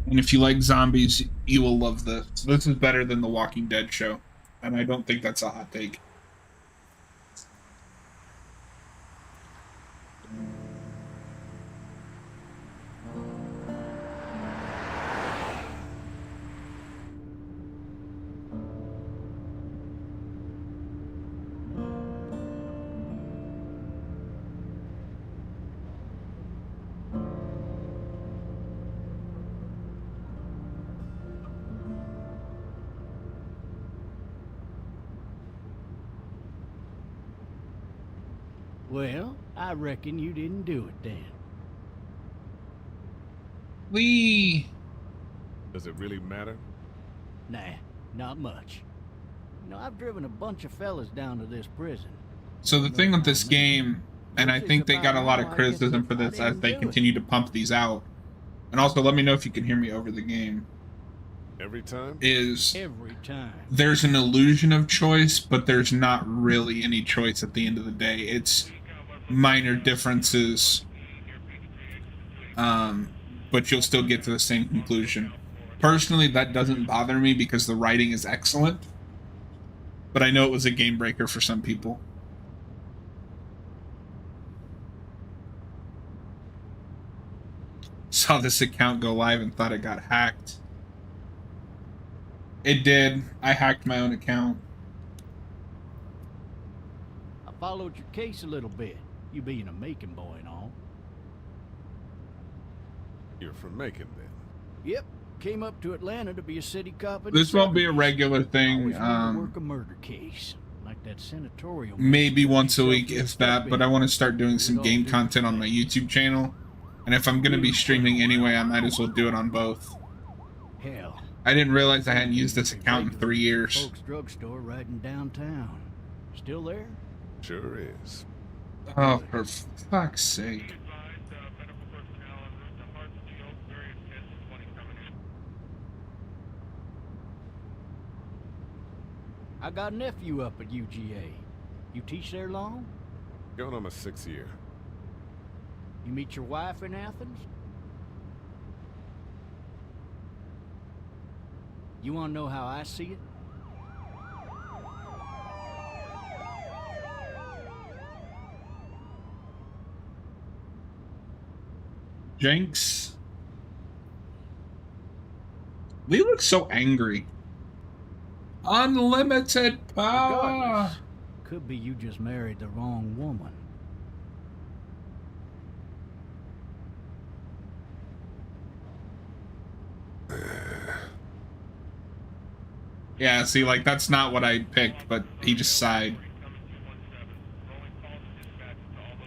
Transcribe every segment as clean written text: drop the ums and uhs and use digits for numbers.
And if you like zombies, you will love this. This is better than the Walking Dead show. And I don't think that's a hot take. Well, I reckon you didn't do it then. Does it really matter? Nah, not much. You know, I've driven a bunch of fellas down to this prison. So the thing with this game, and I think they got a lot of criticism for this as they continue to pump these out, and also let me know if you can hear me over the game, Every time? is Every time. there's an illusion of choice, but there's not really any choice at the end of the day. It's minor differences, but you'll still get to the same conclusion. Personally, that doesn't bother me because the writing is excellent, but I know it was a game breaker for some people. Saw this account go live and thought it got hacked. It did. I hacked my own account. I followed your case a little bit, you being a Macon boy and all. You're from Macon, then? Yep, came up to Atlanta to be a city cop. This won't be a regular thing. Always wanted to work a murder case, like that senatorial. Maybe once a week, if that, but I want to start doing some game content on my YouTube channel. And if I'm going to be streaming anyway, I might as well do it on both. Hell, I didn't realize I hadn't used this account in 3 years. Folks drugstore right in downtown. Still there? Sure is. Oh, for fuck's sake. I got a nephew up at UGA. You teach there long? Going on my 6th year. You meet your wife in Athens? You want to know how I see it? Jenks. We look so angry. Unlimited power. Regardless, could be you just married the wrong woman. Yeah, see, like, that's not what I picked, but he just sighed.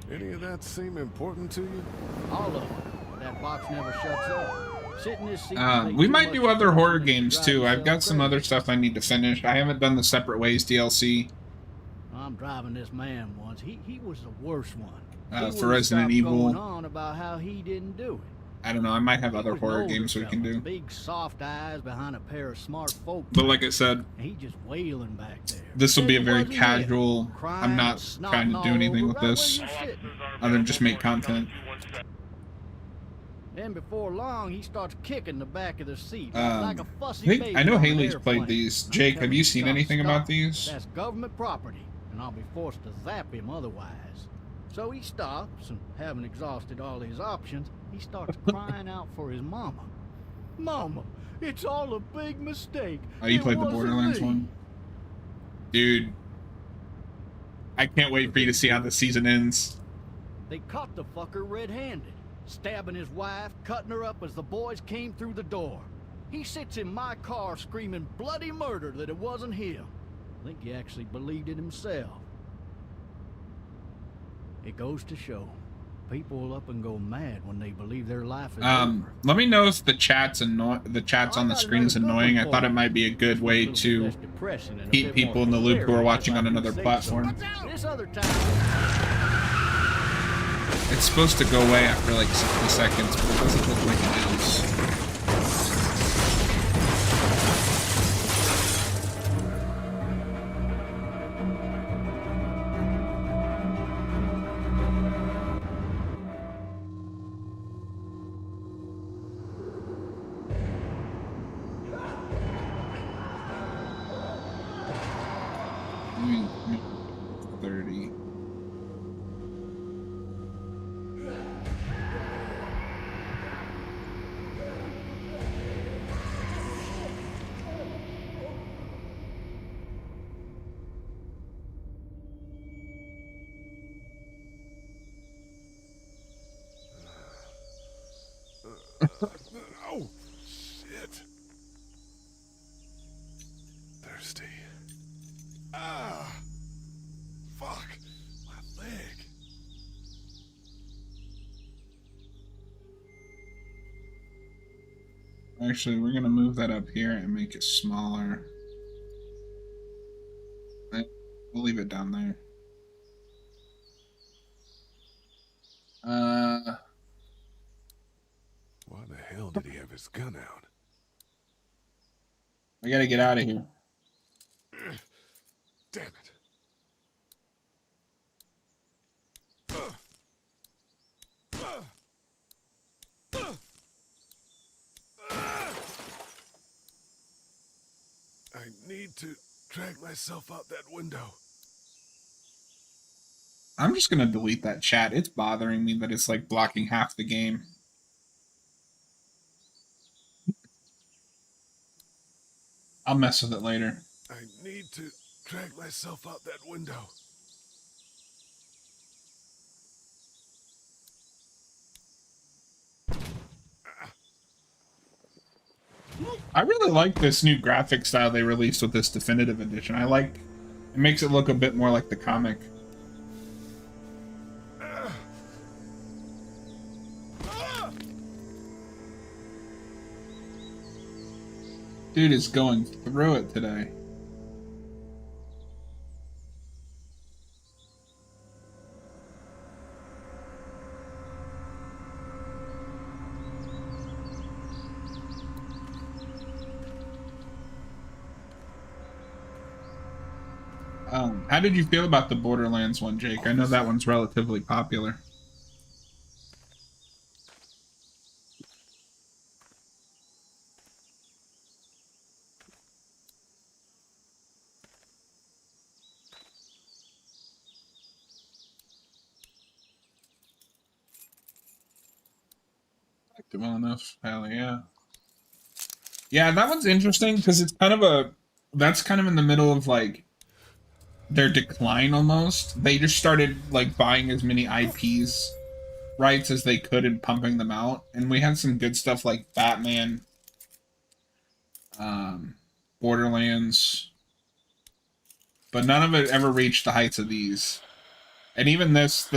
Any of that seem important to you? All of it. That box never shuts up. Sit in this seat. We might do other horror games, too. I've got some other stuff I need to finish. I haven't done the Separate Ways DLC. I'm driving this man once. He was the worst one. For Resident Evil. Going on about how he didn't do it. I don't know, I might have other horror games we can do. Big soft eyes behind a pair of smart folk. But like I said, he just wailing back there. This will be a very casual. I'm not trying to do anything with this other than just make content. Then before long, he starts kicking the back of the seat like a fussy baby. I know on an Haley's airplane. played these. Jake, have you seen anything about these? That's government property, and I'll be forced to zap him otherwise. So he stops, and having exhausted all his options, he starts crying out for his mama. Mama, it's all a big mistake. Oh, you It played the wasn't Borderlands me." one? Dude. I can't wait for you to see how the season ends. They caught the fucker red-handed, stabbing his wife, cutting her up as the boys came through the door. He sits in my car screaming bloody murder that it wasn't him. I think he actually believed it himself. It goes to show, people will up and go mad when they believe their life is over. Let me know if the chat's on the screen is annoying. I thought it might be a good way to keep people in the loop who are watching on another platform. This other time, It's supposed to go away after like 60 seconds, but it doesn't look like it is. Maybe 30. Oh, shit. Thirsty. Ah! Fuck! My leg. Actually, we're gonna move that up here and make it smaller. We'll leave it down there. Why the hell did he have his gun out? I gotta get out of here. Damn it. I need to drag myself out that window. I'm just gonna delete that chat. It's bothering me that it's like blocking half the game. I'll mess with it later. I need to drag myself out that window. I really like this new graphic style they released with this definitive edition. It makes it look a bit more like the comic. Dude is going through it today. How did you feel about the Borderlands one, Jake? I know that one's relatively popular. Active well enough. Hell yeah. Yeah, that one's interesting because it's kind of that's kind of in the middle of like their decline almost. They just started like buying as many IPs rights as they could and pumping them out. And we had some good stuff like Batman, Borderlands, but none of it ever reached the heights of these. And even this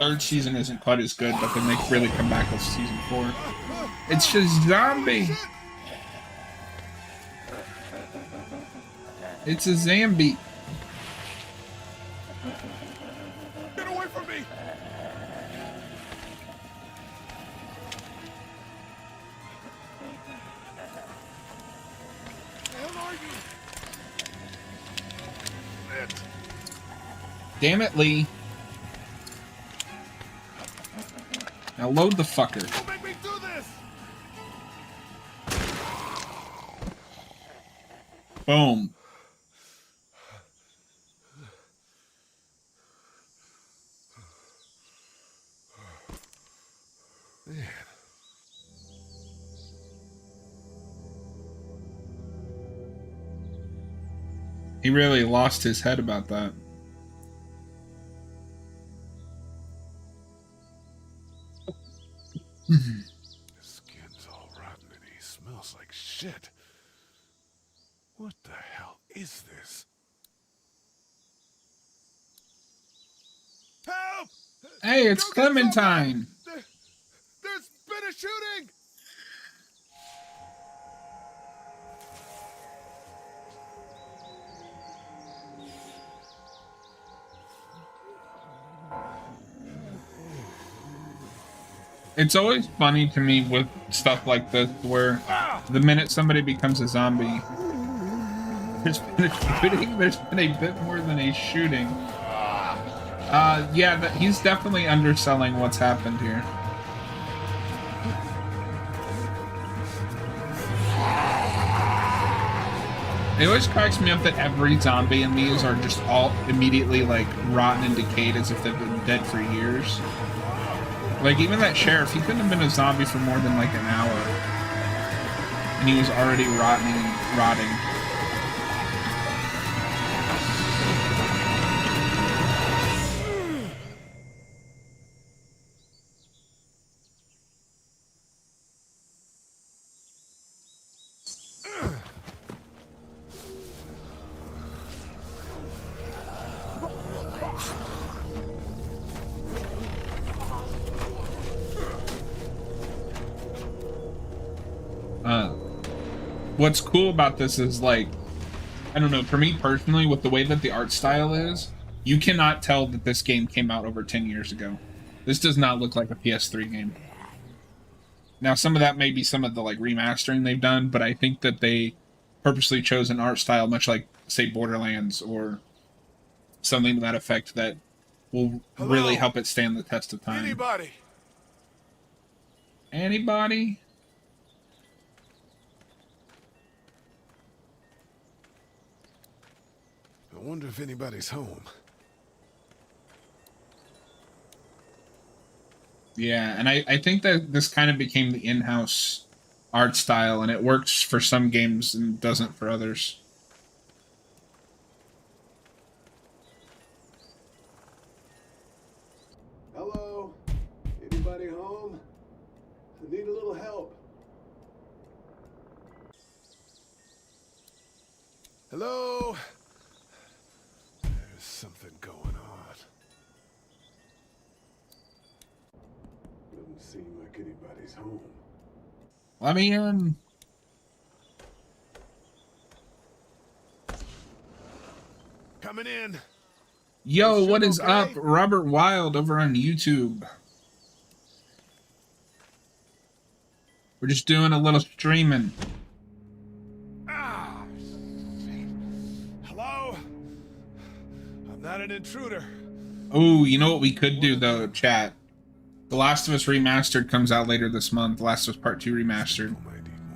third season isn't quite as good, but then they really come back with season 4. It's just zombie. It's a zombie. Get away from me! Where are you? Shit. Damn it, Lee. Now load the fucker. Don't make me do this! Boom. Man. He really lost his head about that. His skin's all rotten and he smells like shit. What the hell is this? Help! Hey, it's Go get Clementine. somebody! There's been a shooting! It's always funny to me with stuff like this where the minute somebody becomes a zombie, there's been a shooting, there's been a bit more than a shooting. Yeah, he's definitely underselling what's happened here. It always cracks me up that every zombie in these are just all immediately like rotten and decayed as if they've been dead for years. Like even that sheriff, he couldn't have been a zombie for more than like an hour. And he was already rotting. What's cool about this is, like, I don't know, for me personally, with the way that the art style is, you cannot tell that this game came out over 10 years ago. This does not look like a PS3 game. Now, some of that may be some of the, like, remastering they've done, but I think that they purposely chose an art style much like, say, Borderlands or something to that effect that will really help it stand the test of time. Anybody? Anybody? I wonder if anybody's home. Yeah, and I think that this kind of became the in-house art style, and it works for some games and doesn't for others. Hello? Anybody home? I need a little help. Hello? There's something going on. Doesn't seem like anybody's home. Let me in. Coming in. Yo, what is okay? up? Robert Wild over on YouTube. We're just doing a little streaming. Ah, shit. Hello? I'm not an intruder. Oh, you know what we could do though, chat? The Last of Us Remastered comes out later this month. Last of Us Part 2 Remastered.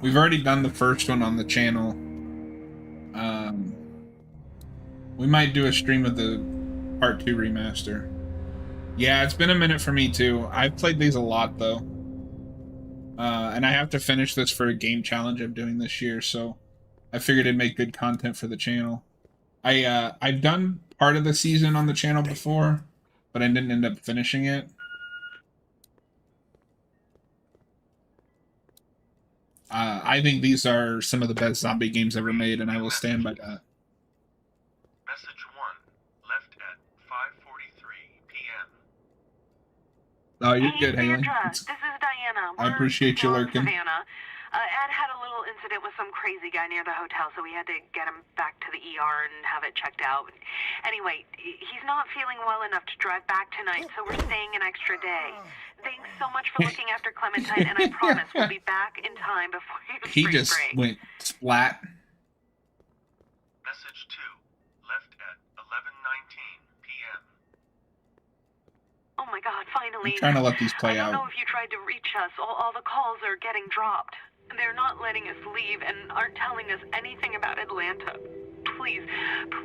We've already done the first one on the channel. We might do a stream of the Part 2 Remaster. Yeah, it's been a minute for me too. I've played these a lot though. And I have to finish this for a game challenge I'm doing this year, so I figured it'd make good content for the channel. I've done part of the season on the channel before, but I didn't end up finishing it. I think these are some of the best zombie games ever made, and I will stand by that. Message 1, left at 5:43 p.m. Oh, you're good, Haley. This is Diana. I appreciate you lurking. Savannah. Ed had a little incident with some crazy guy near the hotel, so we had to get him back to the ER and have it checked out. Anyway, he's not feeling well enough to drive back tonight, so we're staying an extra day. Thanks so much for looking after Clementine, and I promise we'll be back in time before your He spring just break. went splat. Message 2, left at 11:19 p.m. Oh my God, finally. I'm trying to let these play I don't out. know if you tried to reach us. All the calls are getting dropped. They're not letting us leave and aren't telling us anything about Atlanta. Please,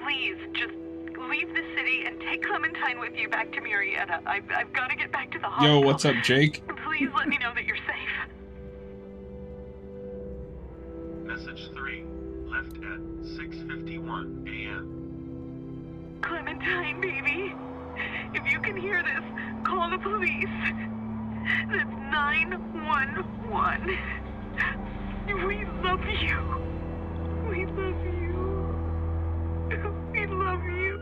please, just leave the city and take Clementine with you back to Murrieta. I've got to get back to the hospital. Yo, what's up, Jake? Please let me know that you're safe. Message 3, left at 6:51 a.m. Clementine, baby. If you can hear this, call the police. That's 911. We love you. We love you. We love you.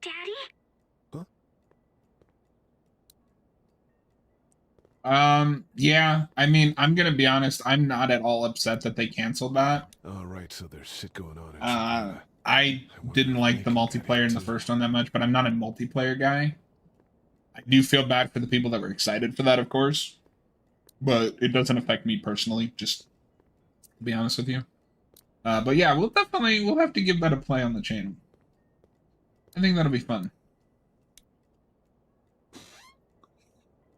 Daddy? Yeah, I mean, I'm gonna be honest, I'm not at all upset that they canceled that. All right, so there's shit going on. I didn't like the multiplayer in the first one that much, but I'm not a multiplayer guy. I do feel bad for the people that were excited for that, of course, but it doesn't affect me personally, just to be honest with you. But yeah, we'll have to give that a play on the channel. I think that'll be fun.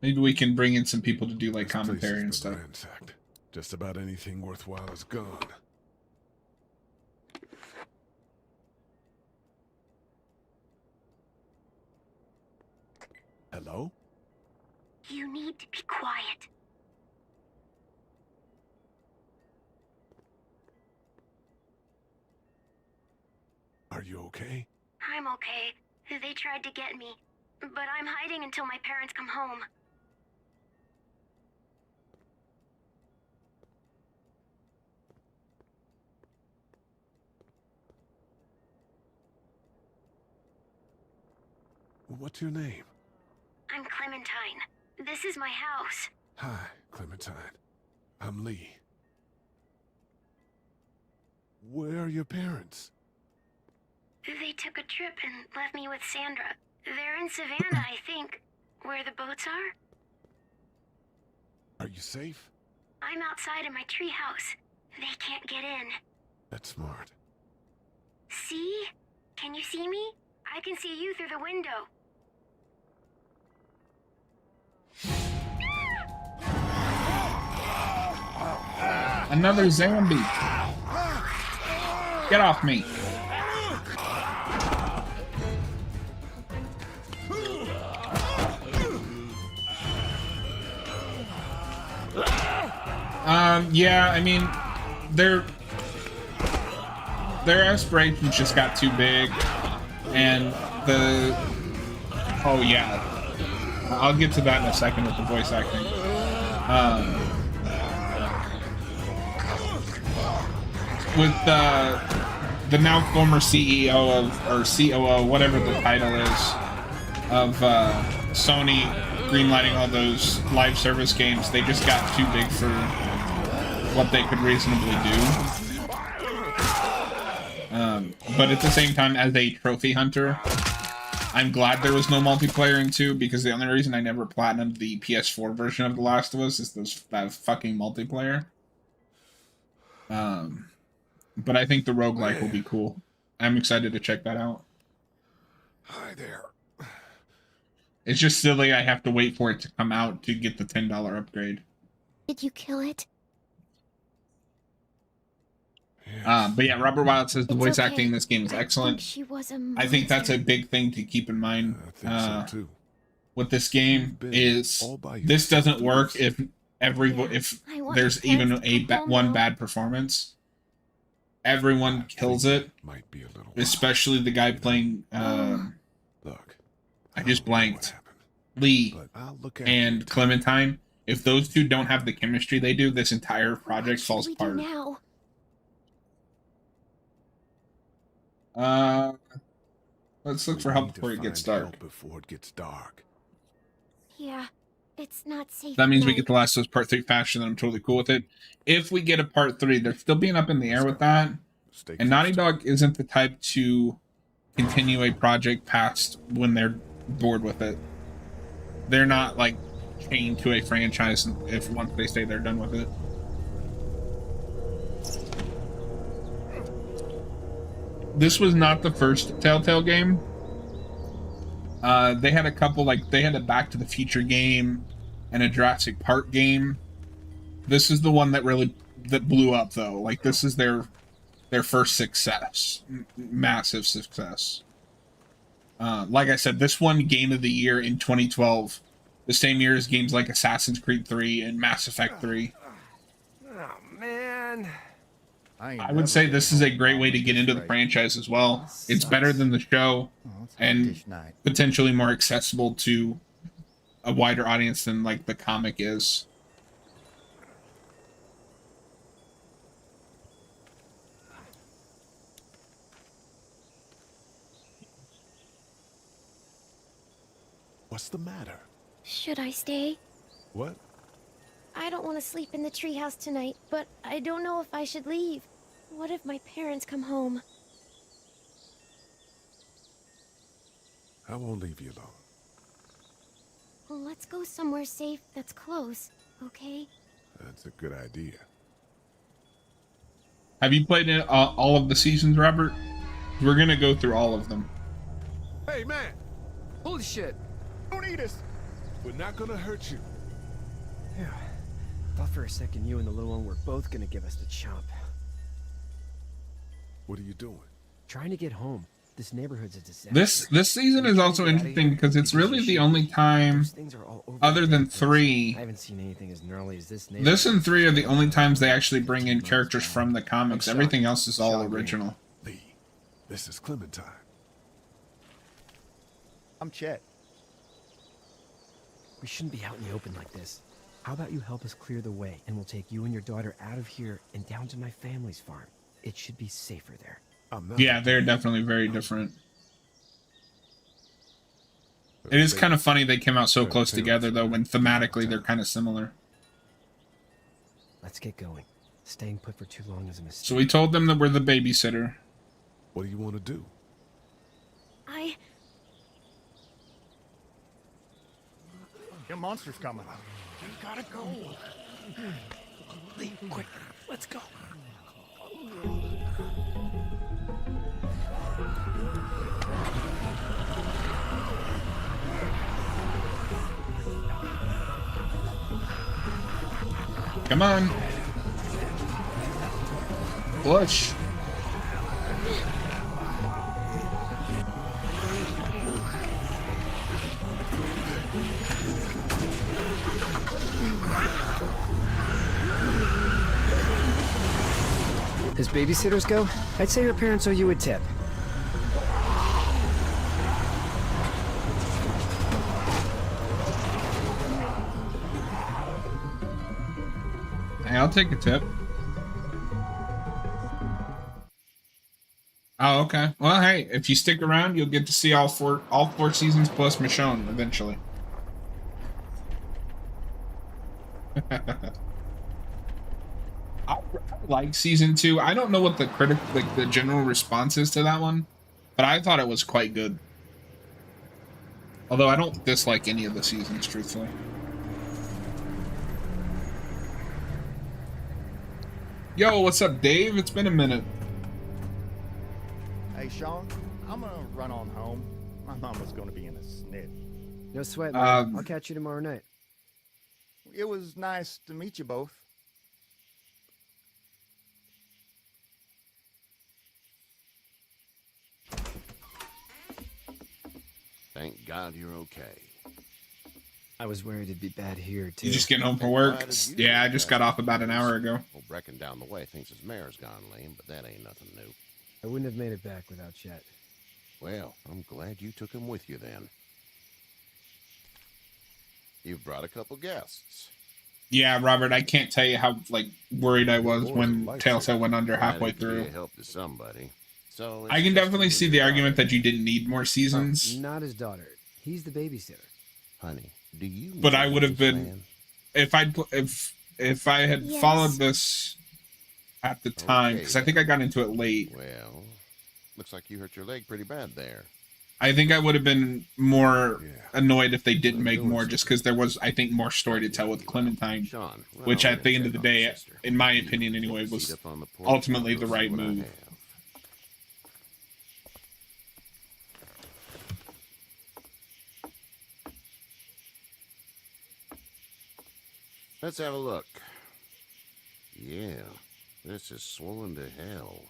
Maybe we can bring in some people to do like This place commentary has and been stuff. ransacked. Just about anything worthwhile is gone. Hello? You need to be quiet. Are you okay? I'm okay. They tried to get me, but I'm hiding until my parents come home. What's your name? I'm Clementine. This is my house. Hi, Clementine. I'm Lee. Where are your parents? They took a trip and left me with Sandra. They're in Savannah, I think, where the boats are. Are you safe? I'm outside in my treehouse. They can't get in. That's smart. See? Can you see me? I can see you through the window. Another zombie. Get off me. Yeah, I mean, their aspirations just got too big, and oh yeah, I'll get to that in a second with the voice acting. With the now former CEO of, or COO, whatever the title is, of Sony greenlighting all those live service games, they just got too big for what they could reasonably do. But at the same time, as a trophy hunter, I'm glad there was no multiplayer in 2, because the only reason I never platinumed the PS4 version of The Last of Us is that fucking multiplayer. But I think the roguelike will be cool. I'm excited to check that out. Hi there. It's just silly I have to wait for it to come out to get the $10 upgrade. Did you kill it? Yes. But yeah, Robert Wild says the It's voice okay. acting in this game is I think excellent. she was a I think that's a monster. big thing to keep in mind I think so too. with this game Been is all by this doesn't work yourself. if I want there's my even parents to come home one now. bad performance. Everyone I kills think it, might be a little especially the guy playing Look, I just don't know what blanked. happened, Lee but I'll look after and you. Clementine. If those two don't have the chemistry they do, this entire project What falls should we do apart. now? Let's look We for help need to before it gets find dark. help before it gets dark. Yeah, it's not safe. That means at we night. get the Last of Us Part 3 faster, then I'm totally cool with it. If we get a Part 3, they're still being up in the air with that. Stay And Naughty close to Dog isn't the type to continue a project past when they're bored with it. They're not, like, chained to a franchise if once they say they're done with it. This was not the first Telltale game. They had a couple, like, they had a Back to the Future game and a Jurassic Park game. This is the one that blew up, though. Like, this is their first success. Massive success. Like I said, this won Game of the Year in 2012. The same year as games like Assassin's Creed 3 and Mass Effect 3. Oh, man. I would say this is a great way to get into the franchise as well. It's better than the show and potentially more accessible to a wider audience than like the comic is. What's the matter? Should I stay? What? I don't want to sleep in the treehouse tonight, but I don't know if I should leave. What if my parents come home? I won't leave you alone. Well, let's go somewhere safe that's close, okay? That's a good idea. Have you played all of the seasons, Robert? We're gonna go through all of them. Hey, man! Holy shit. Don't eat us! We're not gonna hurt you. Yeah. Thought for a second you and the little one were both gonna give us the chomp. What are you doing? Trying to get home. This neighborhood's a disaster. This season is also interesting because it's really the only time, Those things are all over other the than place. 3. I haven't seen anything as gnarly as this This neighborhood. and 3 are the only times they actually bring in characters from the comics. Everything else is all original. Lee, this is Clementine. I'm Chet. We shouldn't be out in the open like this. How about you help us clear the way, and we'll take you and your daughter out of here and down to my family's farm. It should be safer there. I'm not. Yeah, they're definitely very different. It is kind of funny they came out so close together, though, when thematically they're kind of similar. Let's get going. Staying put for too long is a mistake. So we told them that we're the babysitter. What do you want to do? Your monster's coming. You gotta go. Lee, quick, let's go. Come on. Push. As babysitters go, I'd say your parents owe you a tip. Hey, I'll take a tip. Oh, okay. Well, hey, if you stick around, you'll get to see all four seasons plus Michonne eventually. I like season 2. I don't know what the the general response is to that one, but I thought it was quite good. Although I don't dislike any of the seasons, truthfully. Yo, what's up, Dave? It's been a minute. Hey, Sean, I'm gonna run on home. My mama's gonna be in a snit. No sweat, man. I'll catch you tomorrow night. It was nice to meet you both. Thank God you're okay. I was worried it'd be bad here, too. You just getting home from work? Yeah, I just got off about an hour ago. Well, Brecken down the way thinks his mare's gone lame, but that ain't nothing new. I wouldn't have made it back without Chet. Well, I'm glad you took him with you then. You've brought a couple guests. Yeah, Robert, I can't tell you how worried I was when Telltale went under halfway through. Help to somebody. So I can definitely see the argument that you didn't need more seasons. Not his daughter. He's the babysitter. Honey, do you? But I would have been if I had followed this at the time, because I think I got into it late. Well, looks like you hurt your leg pretty bad there. I think I would have been more annoyed if they didn't make more, just because there was, I think, more story to tell with Clementine, which at the end of the day, in my opinion anyway, was ultimately the right move. Let's have a look. Yeah, this is swollen to hell.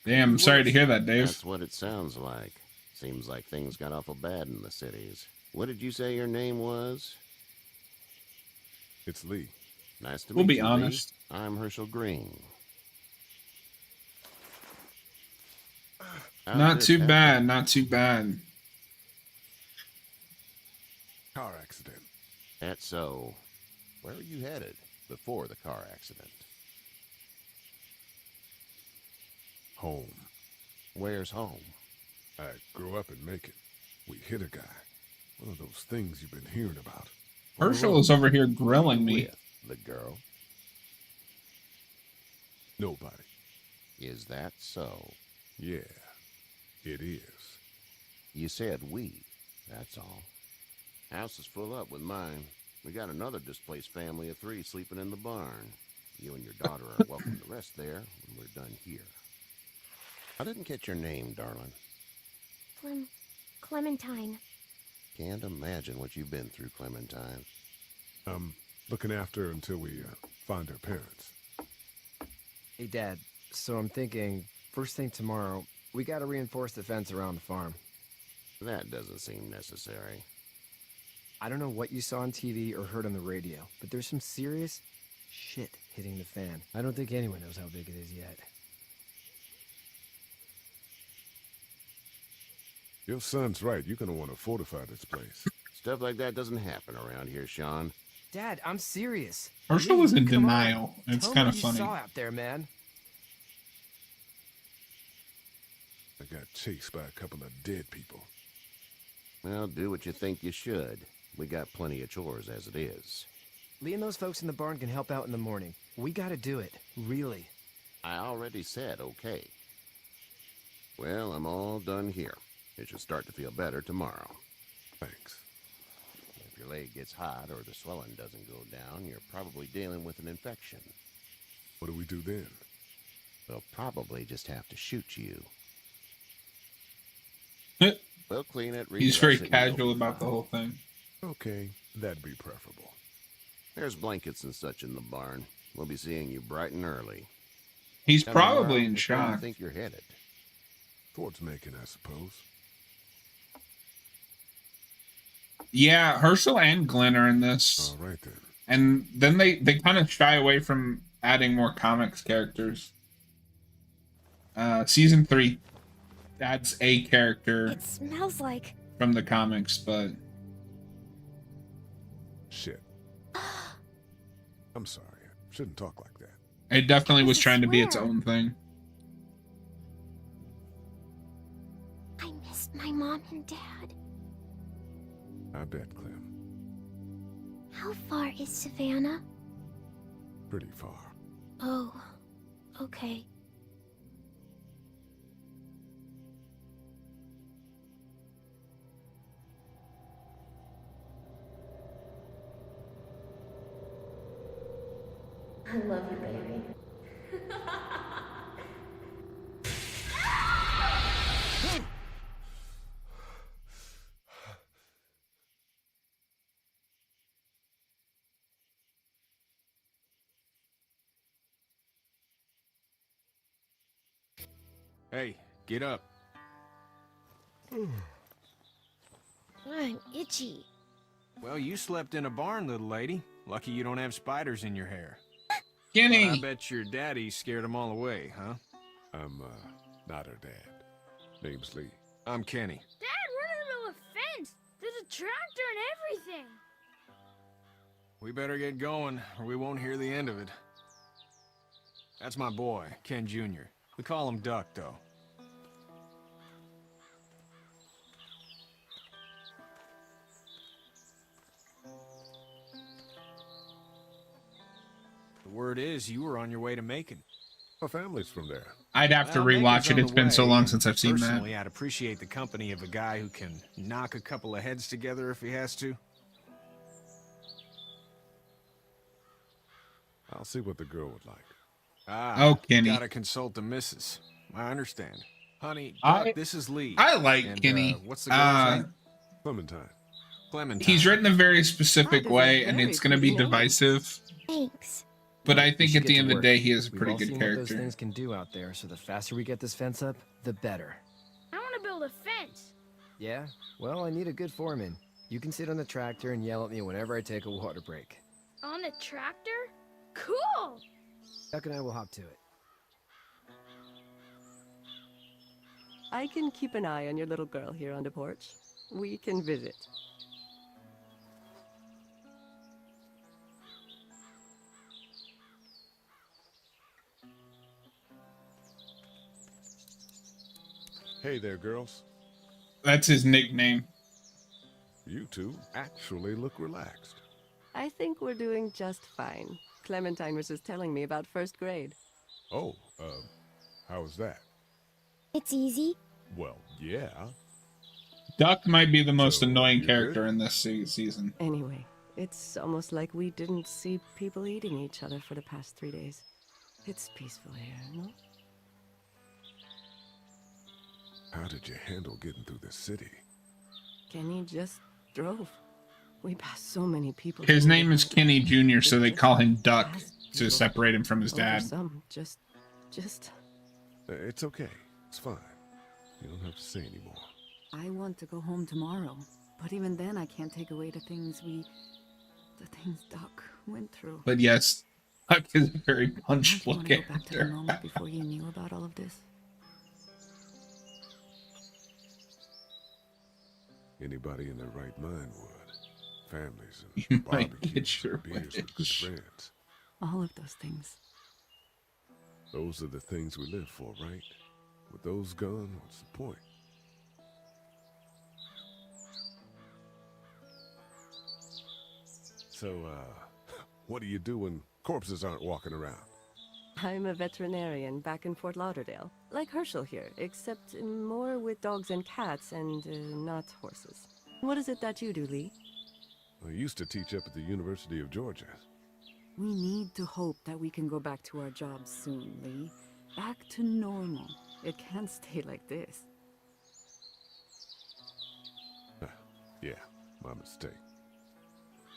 Damn, I'm sorry to hear that, Dave. That's what it sounds like. Seems like things got awful bad in the cities. What did you say your name was? It's Lee. Nice to meet you. We'll be Lee. honest. I'm Herschel Green. Not too bad, not too bad. Car accident. That's so. Where were you headed before the car accident? Home. Where's home? I grew up in Macon. We hit a guy. One of those things you've been hearing about. Herschel is over here grilling me. The girl? Nobody. Is that so? Yeah, it is. You said we. That's all. House is full up with mine. We got another displaced family of 3 sleeping in the barn. You and your daughter are welcome to rest there when we're done here. I didn't catch your name, darling. Clementine. Can't imagine what you've been through, Clementine. I'm looking after her until we find her parents. Hey, Dad. So I'm thinking, first thing tomorrow, we gotta reinforce the fence around the farm. That doesn't seem necessary. I don't know what you saw on TV or heard on the radio, but there's some serious shit hitting the fan. I don't think anyone knows how big it is yet. Your son's right. You're gonna want to fortify this place. Stuff like that doesn't happen around here, Sean. Dad, I'm serious. Herschel was in Come on. denial. It's Tell me kind what of funny. you saw out there, man. I got chased by a couple of dead people. Well, do what you think you should. We got plenty of chores as it is. Lee and those folks in the barn can help out in the morning. We gotta do it. Really. I already said okay. Well, I'm all done here. It should start to feel better tomorrow. Thanks. If your leg gets hot or the swelling doesn't go down, you're probably dealing with an infection. What do we do then? We'll probably just have to shoot you. We'll clean it. He's redress very it, and casual you'll be about the fine. whole thing. Okay, that'd be preferable. There's blankets and such in the barn. We'll be seeing you bright and early. He's Tell me where probably out in the town you shock. think you're headed? Towards Macon, I suppose. Yeah, Herschel and Glenn are in this. All right then. And then they kind of shy away from adding more comics characters. Season 3 adds a character It smells like... from the comics, but Shit. I'm sorry. I shouldn't talk like that. it definitely was I trying to be its swear. own thing. I missed my mom and dad. I bet, Clem. How far is Savannah? Pretty far. Oh, okay. I love you, baby. Hey, get up. I'm itchy. Well, you slept in a barn, little lady. Lucky you don't have spiders in your hair. Kenny! But I bet your daddy scared them all away, huh? I'm, not her dad. Name's Lee. I'm Kenny. Dad, we're in the middle of a fence. There's a tractor and everything. We better get going, or we won't hear the end of it. That's my boy, Ken Jr. We call him Duck, though. The word is you were on your way to Macon. My family's from there. I'd have to Well, rewatch Macon's it. on It's the been so way, long and since I've seen that. Personally, I'd appreciate the company of a guy who can knock a couple of heads together if he has to. I'll see what the girl would like. Ah, Oh, Kenny. gotta consult the missus. I understand. Honey, I- Duck, this is Lee. I like And, Kenny. What's the girl's name? Clementine. Clementine. He's written a very specific Oh, way, this is and very it's going to be cool. divisive. Thanks. But I We think should at get the to end of the work. day, he is a We've pretty all good seen what those character. things can do out there, so the faster we get this fence up, the better. I want to build a fence. Yeah? Well, I need a good foreman. You can sit on the tractor and yell at me whenever I take a water break. On the tractor? Cool! Duck and I will hop to it. I can keep an eye on your little girl here on the porch. We can visit. Hey there, girls. That's his nickname. You two actually look relaxed. I think we're doing just fine. Clementine was just telling me about first grade. Oh, how was that? It's easy. Well, yeah. Duck might be the most So, annoying you character good? in this season. Anyway, it's almost like we didn't see people eating each other for the past 3 days. It's peaceful here, no? How did you handle getting through the city? Kenny just drove. We passed so many people. His doing name is different Kenny things. Jr., We so they just call him Duck passed to people separate him from his over dad. some. Just. It's okay. It's fine. You don't have to say anymore. I want to go home tomorrow, but even then I can't take away the things Doc went through. But yes, Duck is a very punchable Don't you want to go back to the character. moment before you knew about all of this? Anybody in their right mind would. Families You and might barbecues get your and beers with good wish. friends. All of those things. Those are the things we live for, right? With those gone, what's the point? So, what do you do when corpses aren't walking around? I'm a veterinarian back in Fort Lauderdale. Like Herschel here, except more with dogs and cats and not horses. What is it that you do, Lee? I used to teach up at the University of Georgia. We need to hope that we can go back to our jobs soon, Lee. Back to normal. It can't stay like this. Yeah, my mistake.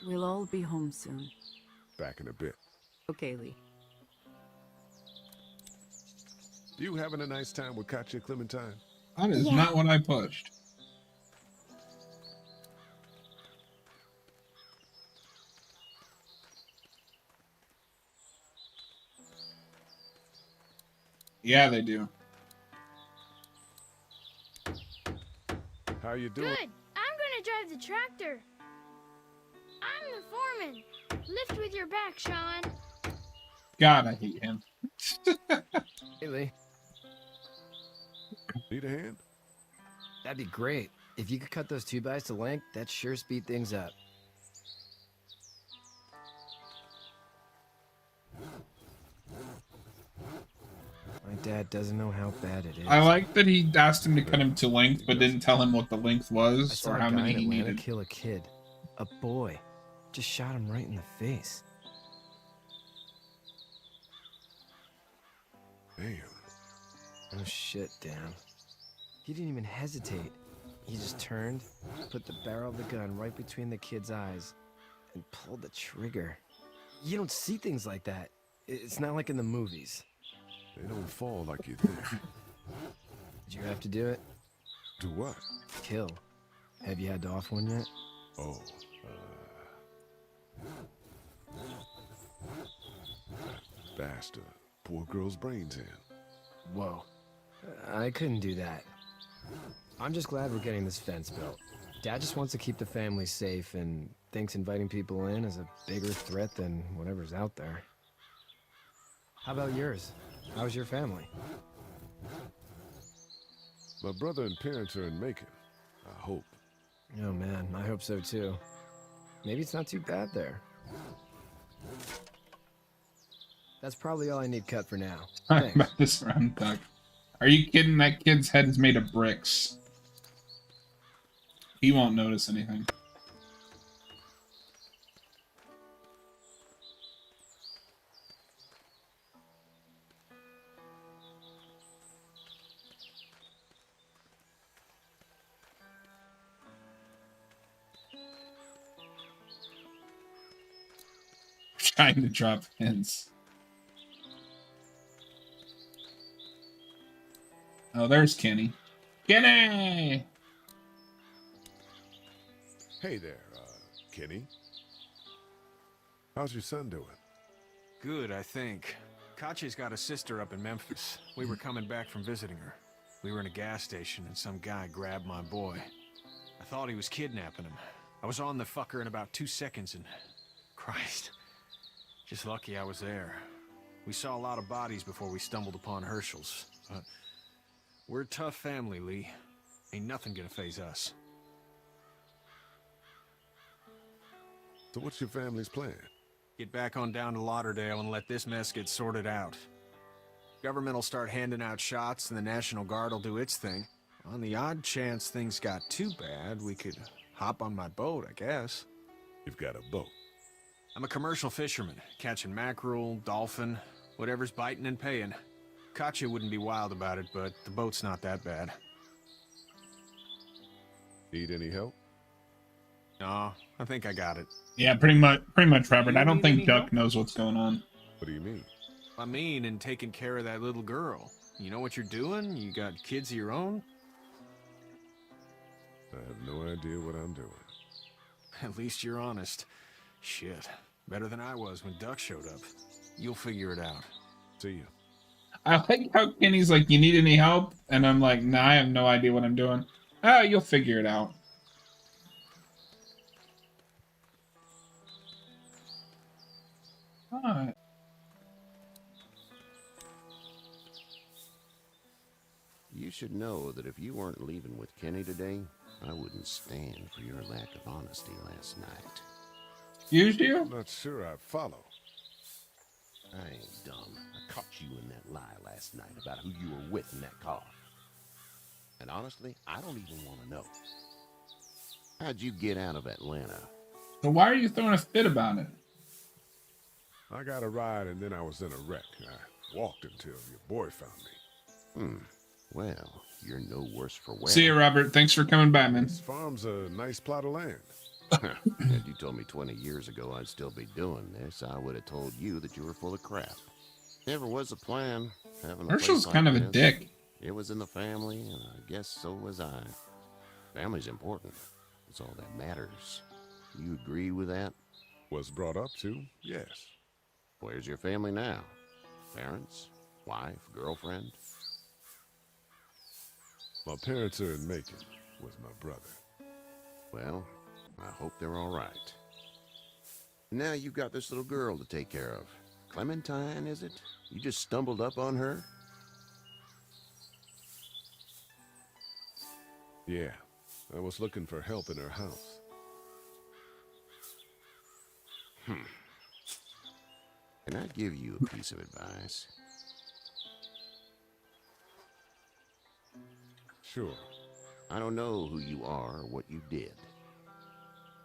We'll all be home soon. Back in a bit. Okay, Lee. You having a nice time with Katya, Clementine? That is not what I pushed. Yeah, they do. How you doing? Good. I'm gonna drive the tractor. I'm the foreman. Lift with your back, Sean. God, I hate him. Hey, Lee. Need a hand? That'd be great. If you could cut those 2x to length, that'd sure speed things up. My dad doesn't know how bad it is. I like that he asked him to cut him to length, but didn't tell him what the length I was saw or a how guy many in he Atlanta needed. kill a kid. A boy. Just shot him right in the face. Damn. Oh shit, Dan. He didn't even hesitate. He just turned, put the barrel of the gun right between the kid's eyes, and pulled the trigger. You don't see things like that. It's not like in the movies. They don't fall like you think. Did you have to do it? Do what? Kill. Have you had to off one yet? Oh, bashed a poor girl's brains in. Whoa. I couldn't do that. I'm just glad we're getting this fence built. Dad just wants to keep the family safe and thinks inviting people in is a bigger threat than whatever's out there. How about yours? How's your family? My brother and parents are in Macon. I hope. Oh man, I hope so too. Maybe it's not too bad there. That's probably all I need cut for now. Talking about this round duck. Are you kidding? That kid's head is made of bricks. He won't notice anything. Trying to drop hints. Oh, there's Kenny. Kenny! Hey there, Kenny. How's your son doing? Good, I think. Katya's got a sister up in Memphis. We were coming back from visiting her. We were in a gas station and some guy grabbed my boy. I thought he was kidnapping him. I was on the fucker in about 2 seconds and... Christ. Just lucky I was there. We saw a lot of bodies before we stumbled upon Herschel's. But we're a tough family, Lee. Ain't nothing gonna faze us. So what's your family's plan? Get back on down to Lauderdale and let this mess get sorted out. Government will start handing out shots and the National Guard will do its thing. On the odd chance things got too bad, we could hop on my boat, I guess. You've got a boat. I'm a commercial fisherman, catching mackerel, dolphin, whatever's biting and paying. Katya wouldn't be wild about it, but the boat's not that bad. Need any help? No, I think I got it. Yeah, pretty much, Robert. You I don't need think any Duck help? knows what's going on. What do you mean? I mean, in taking care of that little girl. You know what you're doing? You got kids of your own? I have no idea what I'm doing. At least you're honest. Shit. Better than I was when Duck showed up. You'll figure it out. See you. I like how Kenny's like, "You need any help?" And I'm like, "Nah, I have no idea what I'm doing." Oh, you'll figure it out. Alright. You should know that if you weren't leaving with Kenny today, I wouldn't stand for your lack of honesty last night. Excuse you? I'm not sure I follow. I ain't dumb. I caught you in that lie last night about who you were with in that car. And honestly, I don't even want to know. How'd you get out of Atlanta? So why are you throwing a fit about it? I got a ride and then I was in a wreck. I walked until your boy found me. Well, you're no worse for wear. See you, Robert. Thanks for coming by, man. This farm's a nice plot of land. Had you told me 20 years ago I'd still be doing this, I would have told you that you were full of crap. Never was a plan. Having a Herschel's place kind like of a this. dick. It was in the family, and I guess so was I. Family's important. It's all that matters. You agree with that? Was brought up to, yes. Where's your family now? Parents? Wife? Girlfriend? My parents are in Macon with my brother. Well, I hope they're all right. Now you've got this little girl to take care of. Clementine, is it? You just stumbled up on her? Yeah, I was looking for help in her house. Can I give you a piece of advice? Sure. I don't know who you are or what you did.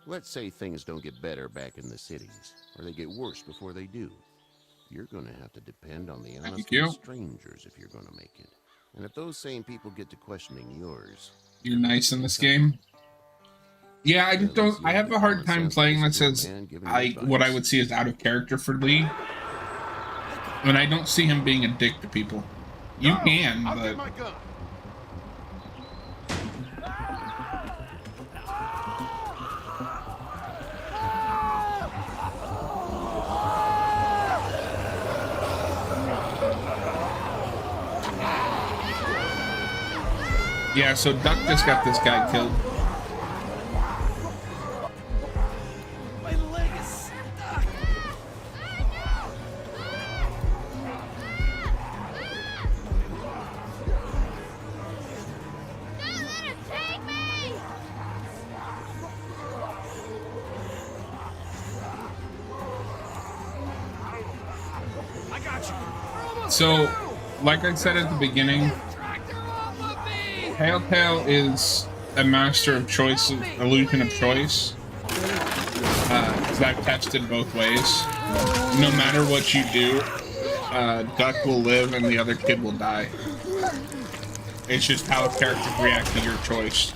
Let's say things don't get better back in the cities, or they get worse before they do. You're going to have to depend on the honesty of strangers if you're going to make it. And if those same people get to questioning yours... You're nice in this game. Yeah, I just don't... I have a hard time playing this as what I would see as out of character for Lee. And I don't see him being a dick to people. You can, I'll but... get my gun. Yeah, so Duck just got this guy killed. My leg is stuck. Don't let him take me! I got you. So, like I said at the beginning, Telltale is a master of choice, illusion of choice. Because I've tested both ways. No matter what you do, Duck will live and the other kid will die. It's just how characters react to your choice.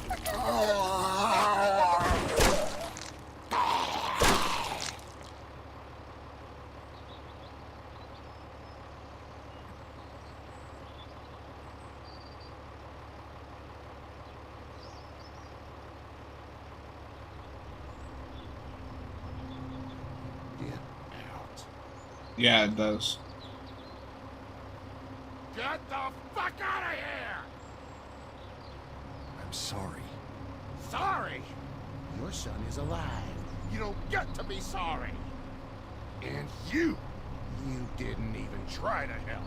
Yeah, it does. Get the fuck out of here! I'm sorry. Sorry? Your son is alive. You don't get to be sorry. And you didn't even try to help.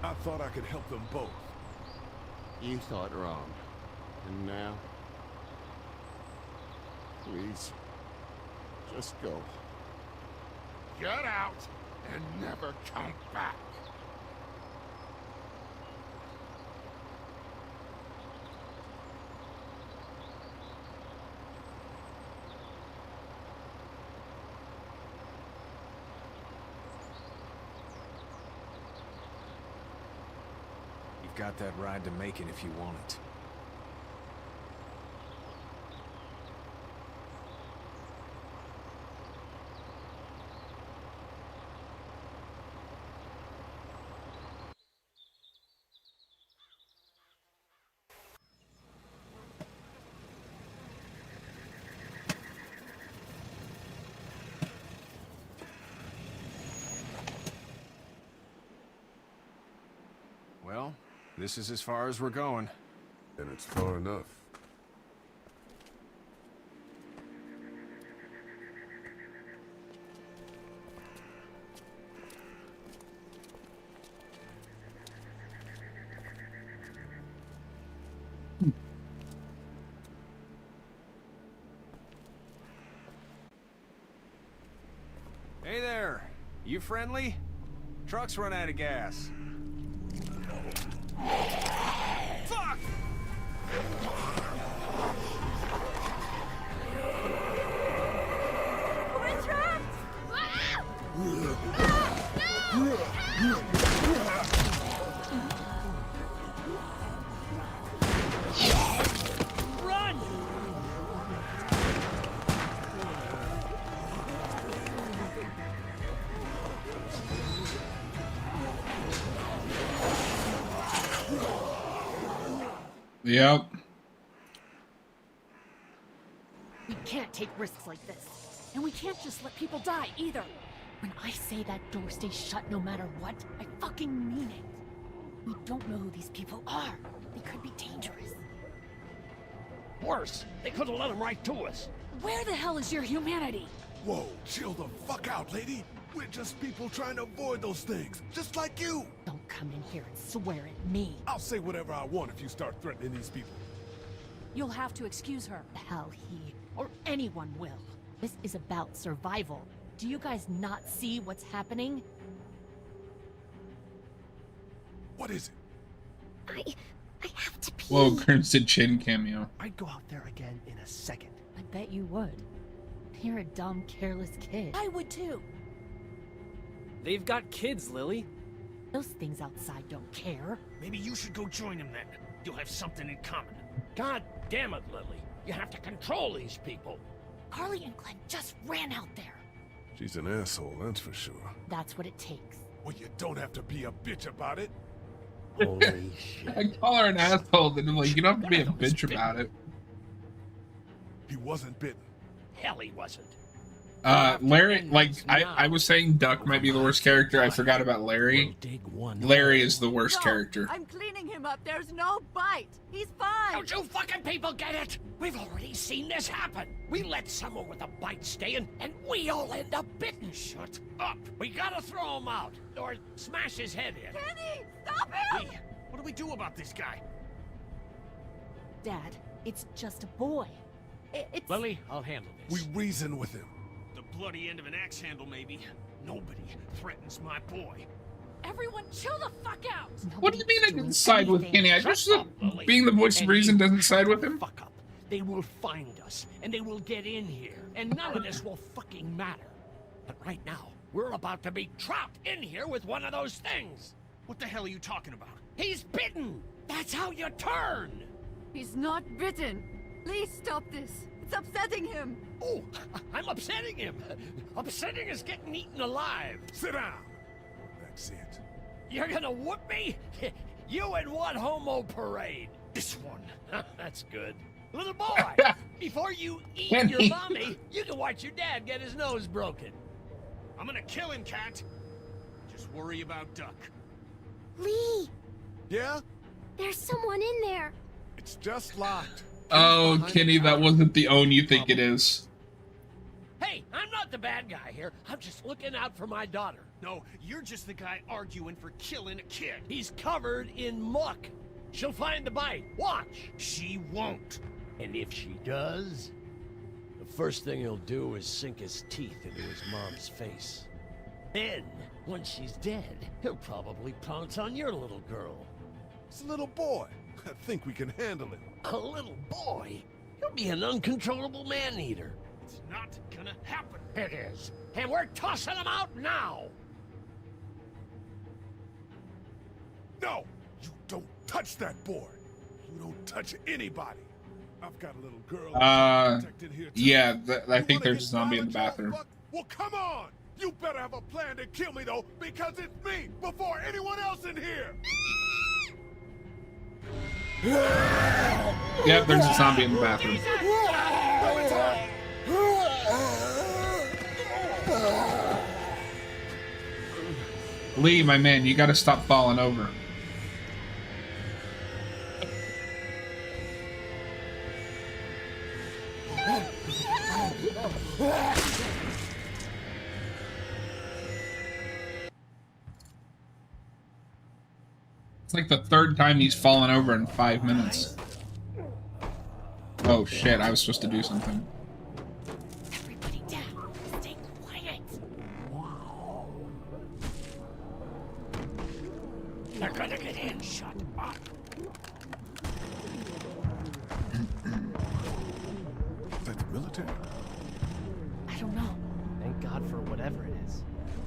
I thought I could help them both. You thought wrong. And now... Please, just go. Get out and never come back. You've you've got that ride to Macon if you want it. Well, this is as far as we're going. And it's far enough. Hey there, you friendly? Truck's run out of gas. Fuck! We're trapped! Run! Yep. We can't take risks like this. And we can't just let people die, either. When I say that door stays shut no matter what, I fucking mean it. We don't know who these people are. They could be dangerous. Worse, they could have let them right to us. Where the hell is your humanity? Whoa, chill the fuck out, lady. We're just people trying to avoid those things, just like you. Don't come in here and swear at me. I'll say whatever I want if you start threatening these people. You'll have to excuse her. Hell, he or anyone will. This is about survival. Do you guys not see what's happening? What is I have to pee. Whoa, Crimson Chin cameo. I'd go out there again in a second. I bet you would. You're a dumb, careless kid. I would too. They've got kids, Lily. Those things outside don't care. Maybe you should go join them then. You'll have something in common. God damn it, Lily. You have to control these people. Carly and Glenn just ran out there. She's an asshole, that's for sure. That's what it takes. Well, you don't have to be a bitch about it. Holy shit. I call her an asshole, then I'm like, you don't have to be a bitch about it. He wasn't bitten. Hell, he wasn't. Larry, like, I was saying Duck might be the worst character. I forgot about Larry. Larry is the worst character. I'm cleaning him up. There's no bite. He's fine. Don't you fucking people get it? We've already seen this happen. We let someone with a bite stay in, and we all end up bitten. Shut up. We gotta throw him out, or smash his head in. Kenny, stop him! Hey, what do we do about this guy? Dad, it's just a boy. It's... Lily, I'll handle this. We reason with him. The bloody end of an axe handle, maybe. Nobody threatens my boy. Everyone chill the fuck out! What do you mean I didn't side with Kenny? I just being the voice of reason doesn't side with him. Fuck up. They will find us, and they will get in here, and none of this will fucking matter. But right now, we're about to be trapped in here with one of those things. What the hell are you talking about? He's bitten! That's how you turn! He's not bitten. Please stop this. It's upsetting him. Oh, I'm upsetting him. Upsetting is getting eaten alive. Sit down. That's it. You're gonna whoop me? You and what homo parade? This one. That's good. Little boy, before you eat your mommy, you can watch your dad get his nose broken. I'm gonna kill him, Cat. Just worry about Duck. Lee, Yeah? there's someone in there. It's just locked. Oh, Kenny, that wasn't the own you think it is. Hey, I'm not the bad guy here. I'm just looking out for my daughter. No, you're just the guy arguing for killing a kid. He's covered in muck. She'll find the bite. Watch. She won't. And if she does, the first thing he'll do is sink his teeth into his mom's face. Then, once she's dead, he'll probably pounce on your little girl. It's a little boy. I think we can handle it. A little boy? He'll be an uncontrollable man-eater. It's not gonna happen. It is. And we're tossing him out now. No! You don't touch that board. You don't touch anybody. I've got a little girl protected here too. Yeah, I You think wanna there's a get zombie in the violent, y'all bathroom. fuck? Well, come on. You better have a plan to kill me though, because it's me before anyone else in here. Yep, there's a zombie in the bathroom. Lee, my man, you gotta stop falling over. It's like the third time he's fallen over in 5 minutes. Oh shit, I was supposed to do something. Everybody down. Stay quiet. They're gonna get in. Shut up. Is that the military? I don't know. Thank God for whatever it is.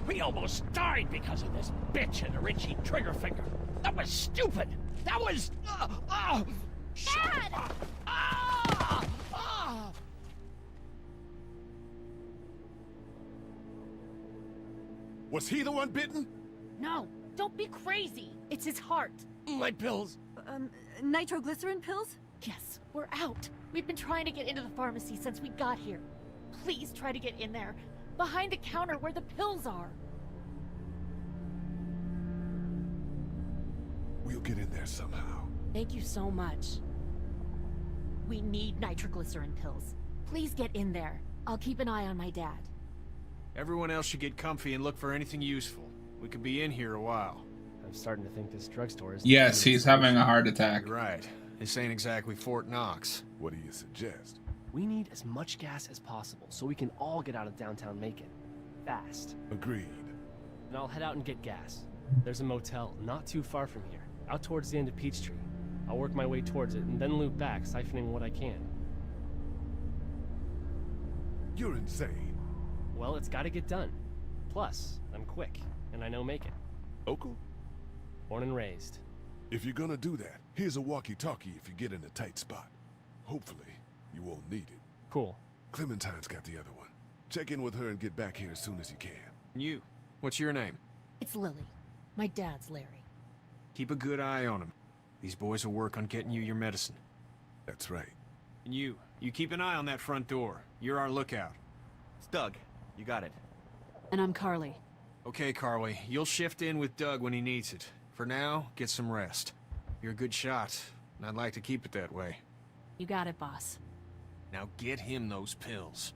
We almost died because of this bitch and a Richie Triggerfinger. That was stupid. That was. Shut up. Was he the one bitten? No, don't be crazy. It's his heart. My pills. Nitroglycerin pills? Yes, we're out. We've been trying to get into the pharmacy since we got here. Please try to get in there. Behind the counter where the pills are. We'll get in there somehow. Thank you so much. We need nitroglycerin pills. Please get in there. I'll keep an eye on my dad. Everyone else should get comfy and look for anything useful. We could be in here a while. I'm starting to think this drugstore is... Yes, he's having a heart attack. You're right. This ain't exactly Fort Knox. What do you suggest? We need as much gas as possible so we can all get out of downtown Macon. Fast. Agreed. And I'll head out and get gas. There's a motel not too far from here, out towards the end of Peachtree. I'll work my way towards it and then loop back, siphoning what I can. You're insane. Well, it's gotta get done. Plus, I'm quick, and I know Macon. Local? Born and raised. If you're gonna do that, here's a walkie-talkie if you get in a tight spot. Hopefully, you won't need it. Cool. Clementine's got the other one. Check in with her and get back here as soon as you can. You. What's your name? It's Lily. My dad's Larry. Keep a good eye on him. These boys will work on getting you your medicine. That's right. And you keep an eye on that front door. You're our lookout. It's Doug. You got it. And I'm Carly. Okay, Carly. You'll shift in with Doug when he needs it. For now, get some rest. You're a good shot, and I'd like to keep it that way. You got it, boss. Now get him those pills.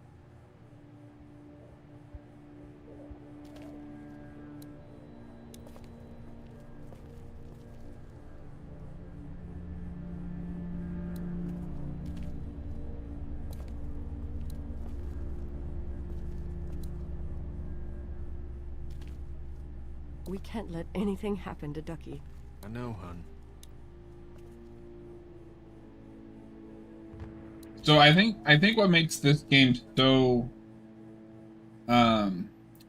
We can't let anything happen to Ducky. I know, hun. So I think what makes this game so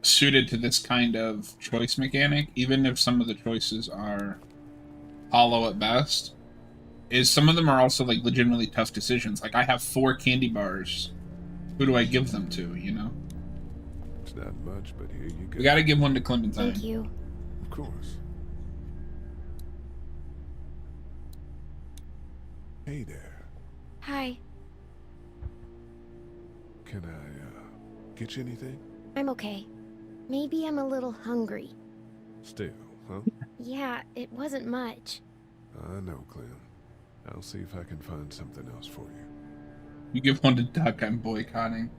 suited to this kind of choice mechanic, even if some of the choices are hollow at best, is some of them are also like legitimately tough decisions. Like I have 4 candy bars. Who do I give them to, you know? It's not much, but here you go. We gotta give one to Clementine. Thank you. Of course. Hey there. Hi. Can I, get you anything? I'm okay. Maybe I'm a little hungry. Still, huh? Yeah, it wasn't much. I know, Clem. I'll see if I can find something else for you. You give one to Duck, I'm boycotting.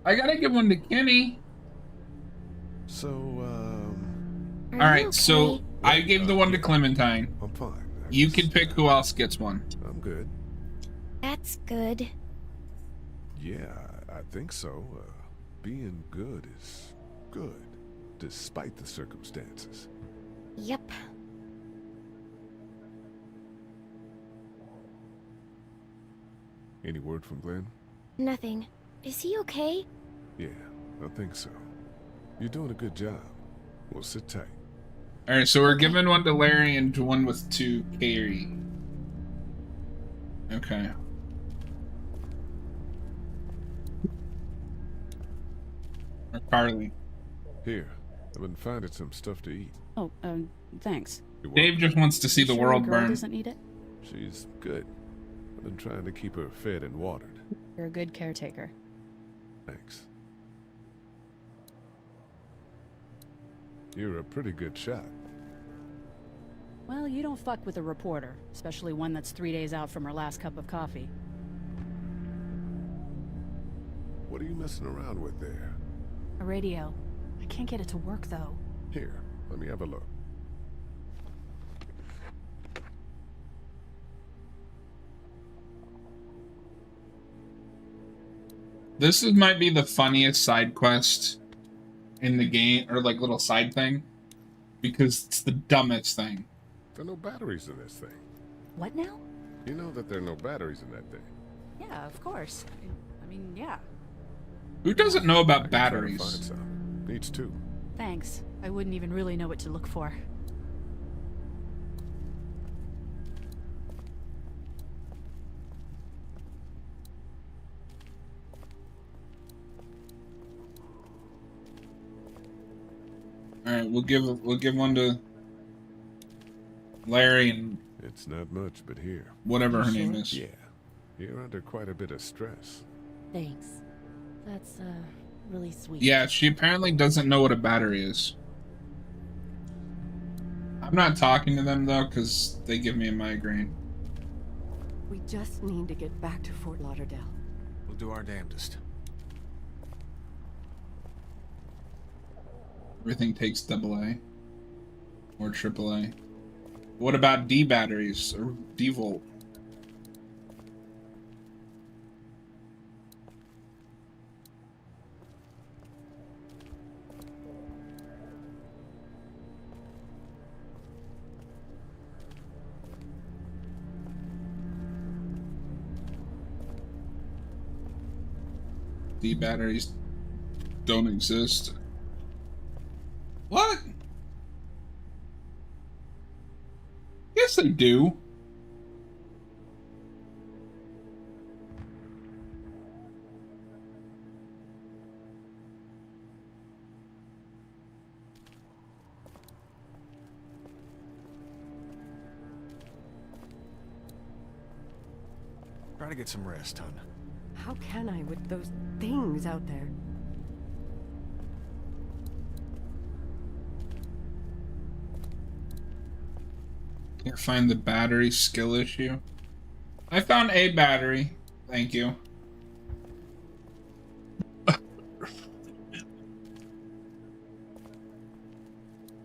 I gotta give one to Kenny. So, Alright, okay? so I gave the one to Clementine. I'm fine. You can pick who else gets one. I'm good. That's good. Yeah, I think so. Being good is good, despite the circumstances. Yep. Any word from Glenn? Nothing. Is he okay? Yeah, I think so. You're doing a good job. Well, sit tight. Alright, so we're giving one to Larry and one to Carrie. Okay. Or Carly. Here, I've been finding some stuff to eat. Oh, thanks. Dave just wants to see the Sure world your girl burn. doesn't need it? She's good. I've been trying to keep her fed and watered. You're a good caretaker. Thanks. You're a pretty good shot. Well, you don't fuck with a reporter, especially one that's 3 days out from her last cup of coffee. What are you messing around with there? A radio. I can't get it to work, though. Here, let me have a look. Might be the funniest side quest in the game, or like little side thing, because it's the dumbest thing. There are no batteries in this thing. What now? You know that there are no batteries in that thing. Yeah, of course. I mean, yeah. Who doesn't know about I can try to batteries? find some. Needs two. Thanks. I wouldn't even really know what to look for. All right, we'll give one to Larry and It's not much, but here. whatever her name is. Yeah. You're under quite a bit of stress. Thanks. That's, really sweet. Yeah, she apparently doesn't know what a battery is. I'm not talking to them though, because they give me a migraine. We just need to get back to Fort Lauderdale. We'll do our damnedest. Everything takes AA or AAA. What about D batteries or D volt? D batteries don't exist. What? Yes, they do. Try to get some rest, hon. How can I with those things out there? Can't find the battery skill issue. I found a battery. Thank you. I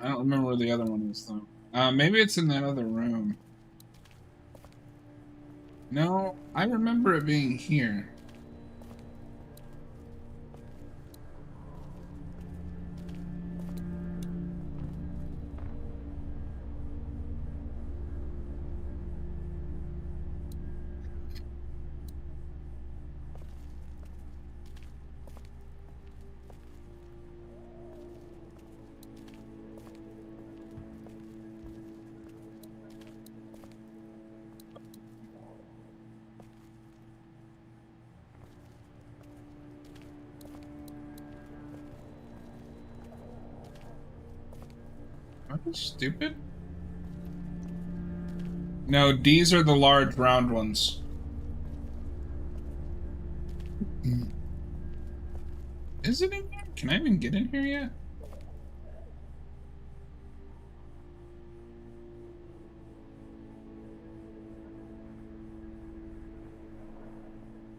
don't remember where the other one is though. Maybe it's in that other room. No, I remember it being here. Are you stupid? No, D's are the large round ones. Is it in here? Can I even get in here yet?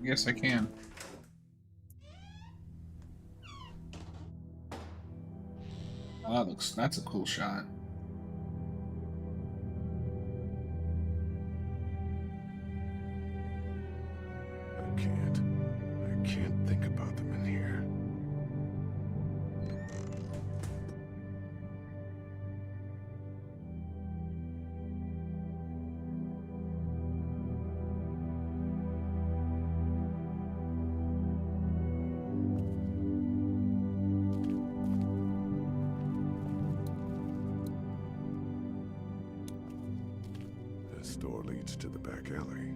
Yes, I can. Oh, that's a cool shot. I can't think about them in here. This door leads to the back alley.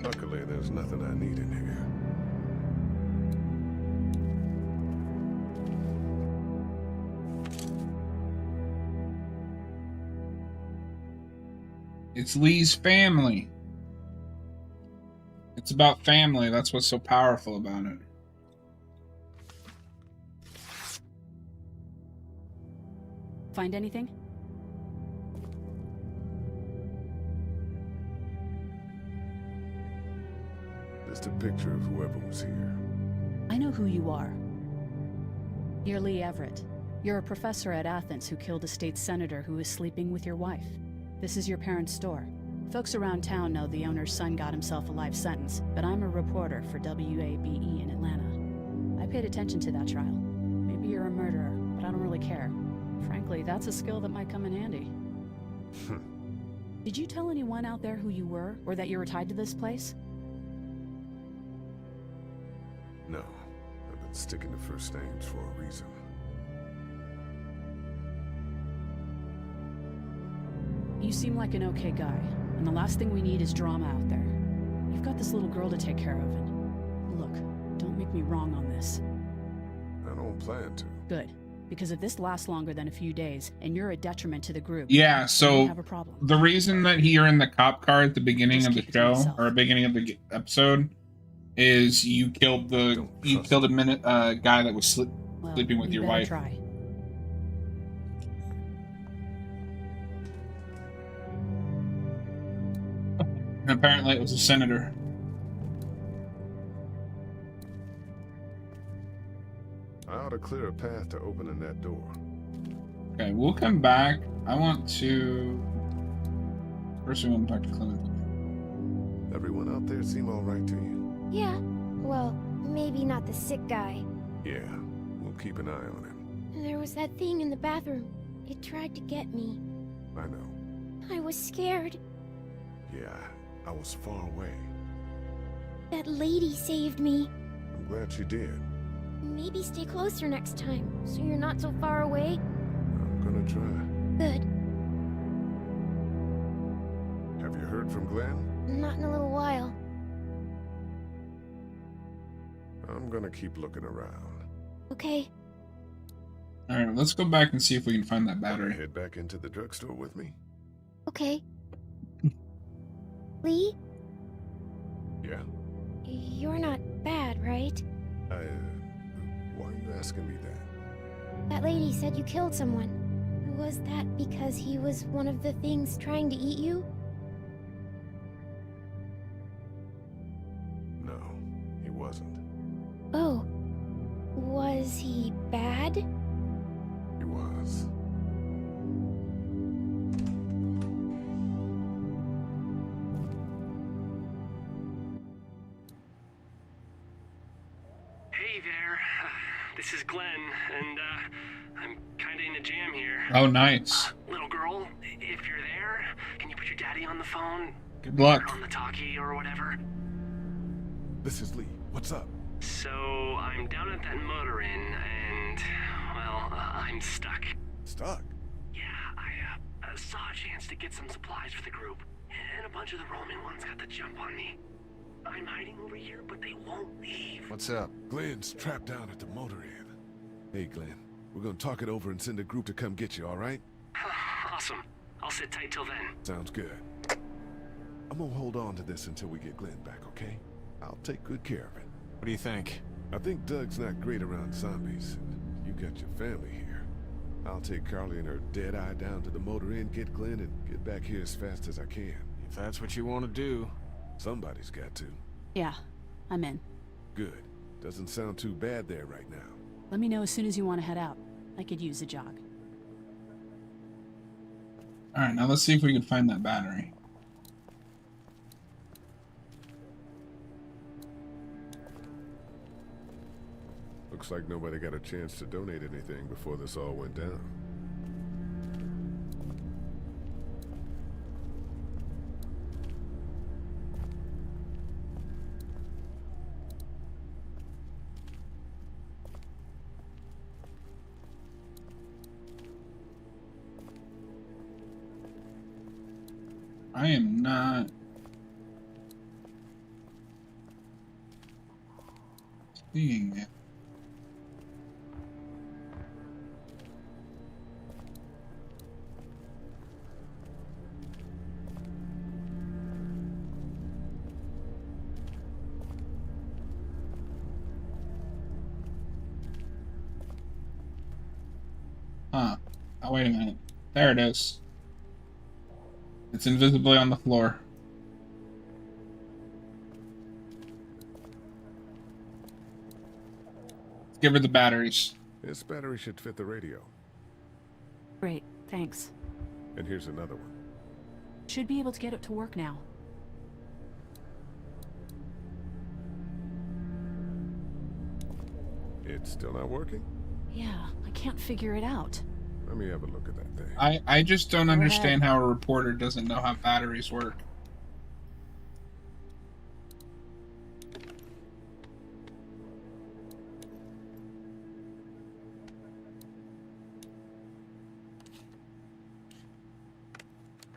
Luckily, there's nothing I need in here. It's Lee's family. It's about family. That's what's so powerful about it. Find anything? Just a picture of whoever was here. I know who you are. You're Lee Everett. You're a professor at Athens who killed a state senator who was sleeping with your wife. This is your parents' store. Folks around town know the owner's son got himself a life sentence, but I'm a reporter for WABE in Atlanta. I paid attention to that trial. Maybe you're a murderer, but I don't really care. Frankly, that's a skill that might come in handy. Did you tell anyone out there who you were, or that you were tied to this place? No, I've been sticking to first names for a reason. You seem like an okay guy, and the last thing we need is drama out there. You've got this little girl to take care of, and look, don't make me wrong on this. I don't plan to. Good, because if this lasts longer than a few days, and you're a detriment to the group, Yeah, we so have a problem. the reason that you're in the cop car at the beginning of the show, or beginning of the episode, is you killed a guy that was sleeping with your wife. Try. And apparently it was a senator. I ought to clear a path to opening that door. Okay, we'll come back. I want to... First we want to talk to Clement. Everyone out there seem all right to you? Yeah, well, maybe not the sick guy. Yeah, we'll keep an eye on him. There was that thing in the bathroom. It tried to get me. I know. I was scared. Yeah, I was far away. That lady saved me. I'm glad she did. Maybe stay closer next time, so you're not so far away. I'm gonna try. Good. Have you heard from Glenn? Not in a little while. I'm gonna keep looking around. Okay. Alright, let's go back and see if we can find that battery. Head back into the drugstore with me? Okay. Lee? Yeah? You're not bad, right? Why are you asking me that? That lady said you killed someone. Was that because he was one of the things trying to eat you? No, he wasn't. Oh. Was he bad? He was. Hey there, this is Glenn, and I'm kinda in a jam here. Oh, nice. Little girl, if you're there, can you put your daddy on the phone? Good luck. Or on the talkie or whatever? This is Lee. What's up? So, I'm down at that motor inn, and, well, I'm stuck. Stuck? Yeah, I saw a chance to get some supplies for the group, and a bunch of the Roman ones got the jump on me. I'm hiding over here, but they won't leave. What's up? Glenn's trapped down at the motor inn. Hey, Glenn. We're gonna talk it over and send a group to come get you, alright? Awesome. I'll sit tight till then. Sounds good. I'm gonna hold on to this until we get Glenn back, okay? I'll take good care of it. What do you think? I think Doug's not great around zombies. You got your family here. I'll take Carly and her dead eye down to the motor inn, get Glenn, and get back here as fast as I can. If that's what you want to do. Somebody's got to. Yeah, I'm in. Good. Doesn't sound too bad there right now. Let me know as soon as you want to head out. I could use a jog. Alright, now let's see if we can find that battery. Looks like nobody got a chance to donate anything before this all went down. I am not seeing it. Huh. Oh, wait a minute. There it is. It's invisibly on the floor. Give her the batteries. This battery should fit the radio. Great, thanks. And here's another one. Should be able to get it to work now. It's still not working? Yeah, I can't figure it out. Let me have a look at that thing. I just don't understand how a reporter doesn't know how batteries work.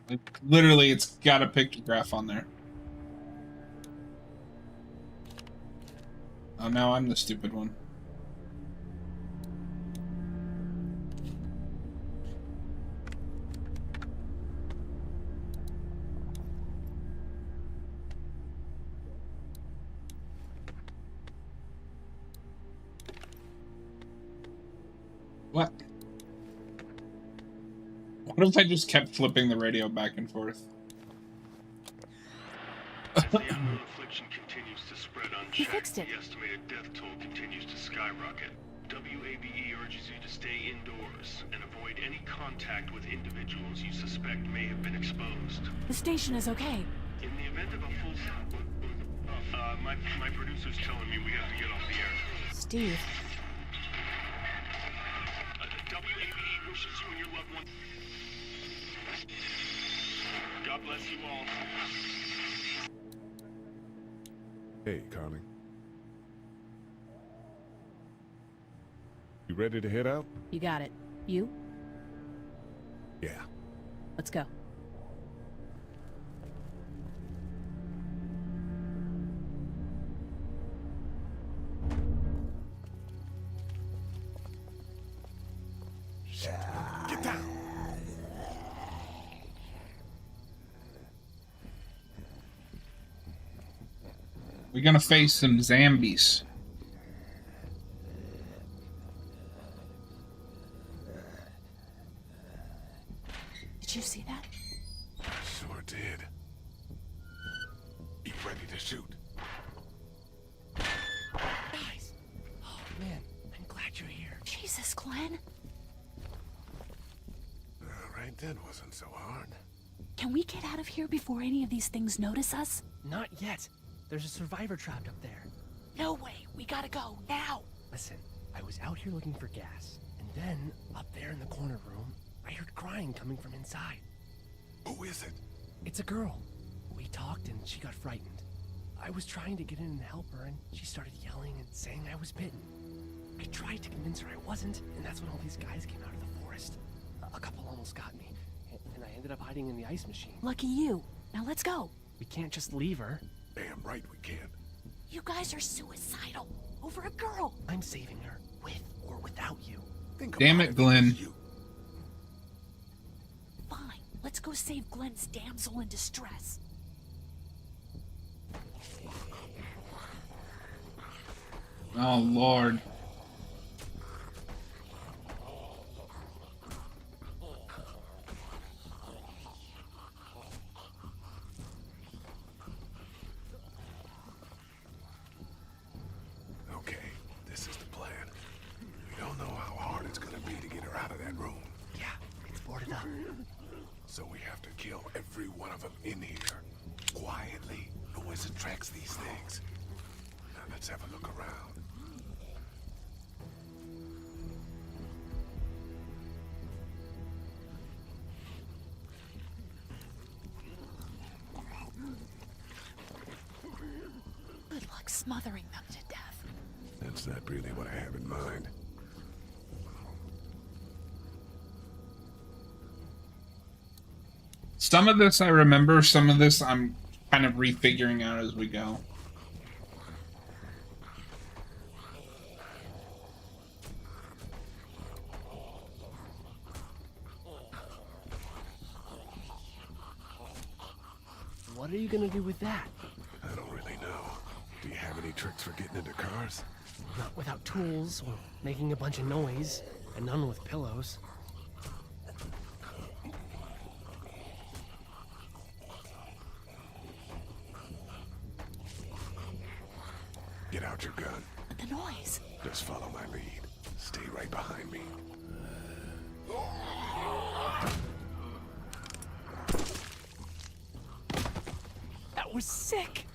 Like, literally, it's got a pictograph on there. Oh, now I'm the stupid one. What? What if I just kept flipping the radio back and forth? As the unknown affliction continues to spread unchecked, the estimated death toll continues to skyrocket. WABE urges you to stay indoors and avoid any contact with individuals you suspect may have been exposed. The station is okay. In the event of a full... my producer's telling me we have to get off the air. Steve. WABE wishes you and your loved one... God bless you all. Hey, Carly. You ready to head out? You got it. You? Yeah. Let's go. Get down! We're gonna face some zombies. Did you see that? Sure did. You ready to shoot? Guys! Oh, man. I'm glad you're here. Jesus, Glenn. Right then wasn't so hard. Can we get out of here before any of these things notice us? Not yet. There's a survivor trapped up there. No way. We gotta go now. Listen, I was out here looking for gas, and then, up there in the corner room, I heard crying coming from inside. Who is it? It's a girl. We talked and she got frightened. I was trying to get in and help her, and she started yelling and saying I was bitten. I tried to convince her I wasn't, and that's when all these guys came out of the forest. A couple almost got me, and I ended up hiding in the ice machine. Lucky you. Now let's go. We can't just leave her. Damn right we can't. You guys are suicidal. Over a girl. I'm saving her, with or without you. Damn it, Glenn. Fine. Let's go save Glenn's damsel in distress. Oh, Lord. Okay, this is the plan. We don't know how hard it's gonna be to get her out of that room. Yeah, it's boarded up. So we have to kill every one of them in here. Quietly. Noise attracts these things. Now let's have a look around. Good luck smothering them to death. That's not really what I have in mind. Some of this I remember, some of this I'm kind of refiguring out as we go. What are you gonna do with that? I don't really know. Do you have any tricks for getting into cars? Not without tools or making a bunch of noise, and none with pillows. Get out your gun. But the noise. Just follow my lead. Stay right behind me. That was sick!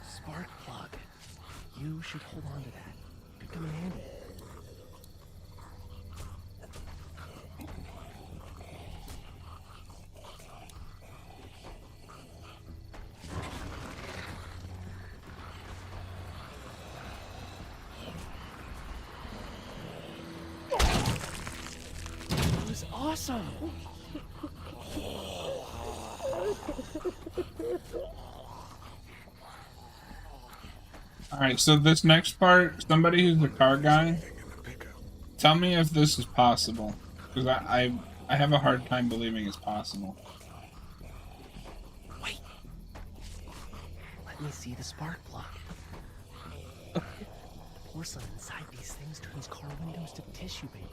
Spark plug. You should hold on to that. Could come in handy. That was awesome! Alright, so this next part, somebody who's a car guy, tell me if this is possible. Because I have a hard time believing it's possible. Wait. Let me see the spark plug. The porcelain inside these things turns car windows to tissue paper.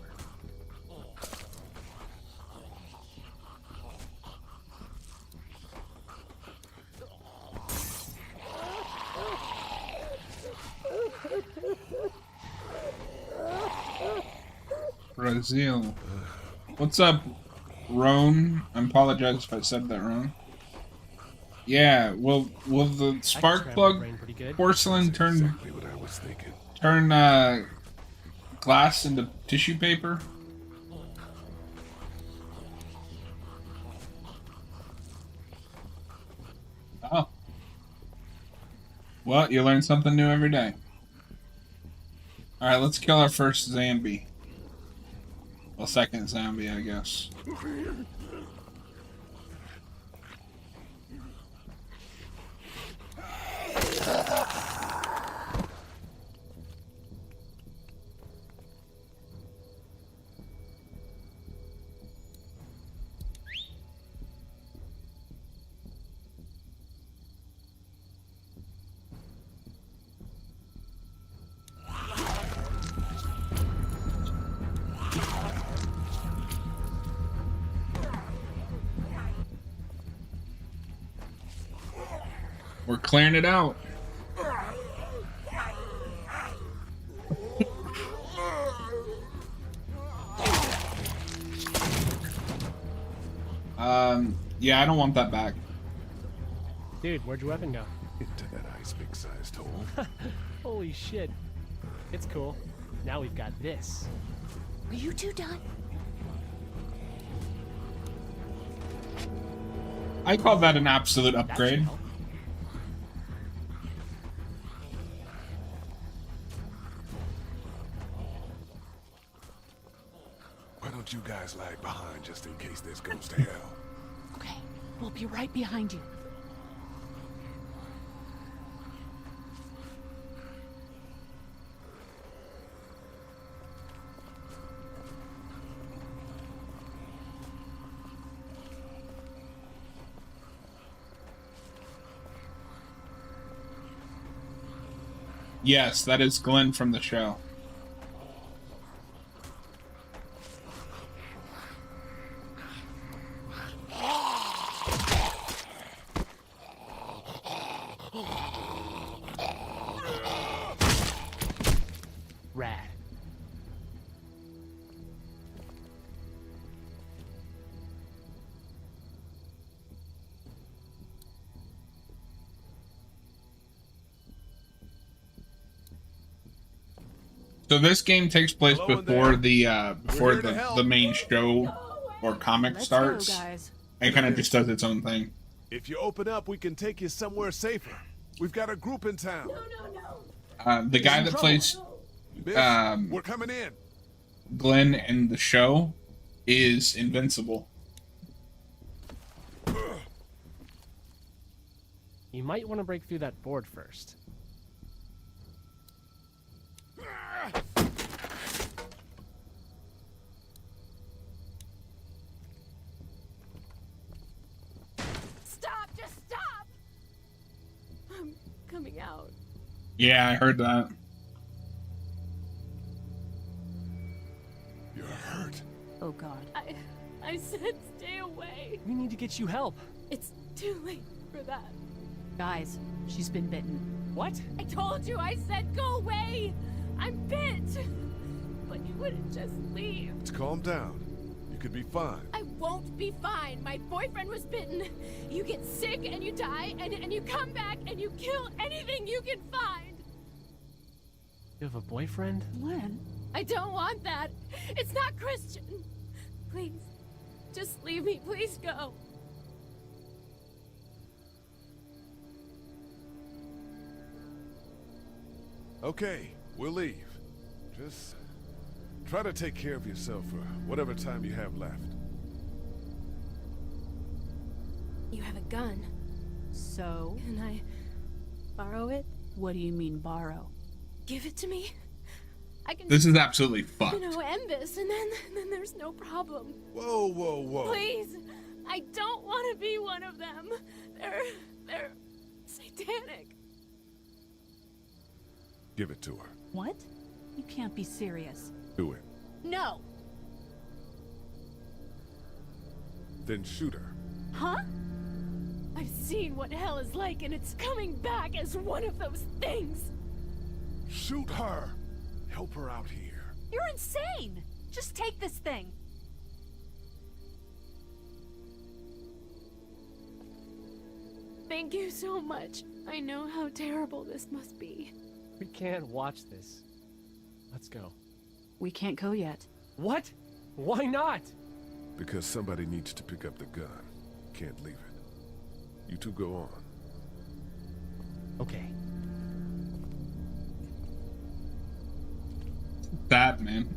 Brazil. What's up, Roan? I apologize if I said that wrong. Yeah, will the spark plug porcelain turn glass into tissue paper? Oh. Well, you learn something new every day. Alright, let's kill our first zombie. Well, second zombie, I guess. We're clearing it out. Yeah, I don't want that back. Dude, where'd your weapon go? Into that ice big sized hole. Holy shit. It's cool. Now we've got this. Are you two done? I call that an absolute upgrade. Why don't you guys lag behind just in case this goes to hell? Okay, we'll be right behind you. Yes, that is Glenn from the show. Rad. So this game takes place Hello in before there. before We're here to help. the main show or comic Let's starts. go, guys. It kind of just does its own thing. If you open up, we can take you somewhere safer. We've got a group in town. The guy that plays Miss, we're coming in. Glenn in the show is invincible. You might want to break through that board first. Stop! Just stop! I'm coming out. Yeah, I heard that. You're hurt. Oh God. I said stay away. We need to get you help. It's too late for that. Guys, she's been bitten. What? I told you, I said go away! I'm bit! But you wouldn't just leave. Let's calm down. You could be fine. I won't be fine. My boyfriend was bitten. You get sick and you die, and you come back and you kill anything you can find. You have a boyfriend? Glenn? I don't want that. It's not Christian. Please, just leave me. Please go. Okay, we'll leave. Just try to take care of yourself for whatever time you have left. You have a gun. So? Can I borrow it? What do you mean, borrow? Give it to me. I can. This is absolutely fucked. End this, and then there's no problem. Whoa, whoa, whoa. Please, I don't want to be one of them. They're satanic. Give it to her. What? You can't be serious. Do it. No. Then shoot her. Huh? I've seen what hell is like, and it's coming back as one of those things. Shoot her. Help her out here. You're insane! Just take this thing. Thank you so much. I know how terrible this must be. We can't watch this. Let's go. We can't go yet. What? Why not? Because somebody needs to pick up the gun. Can't leave it. You two go on. Okay. That, man.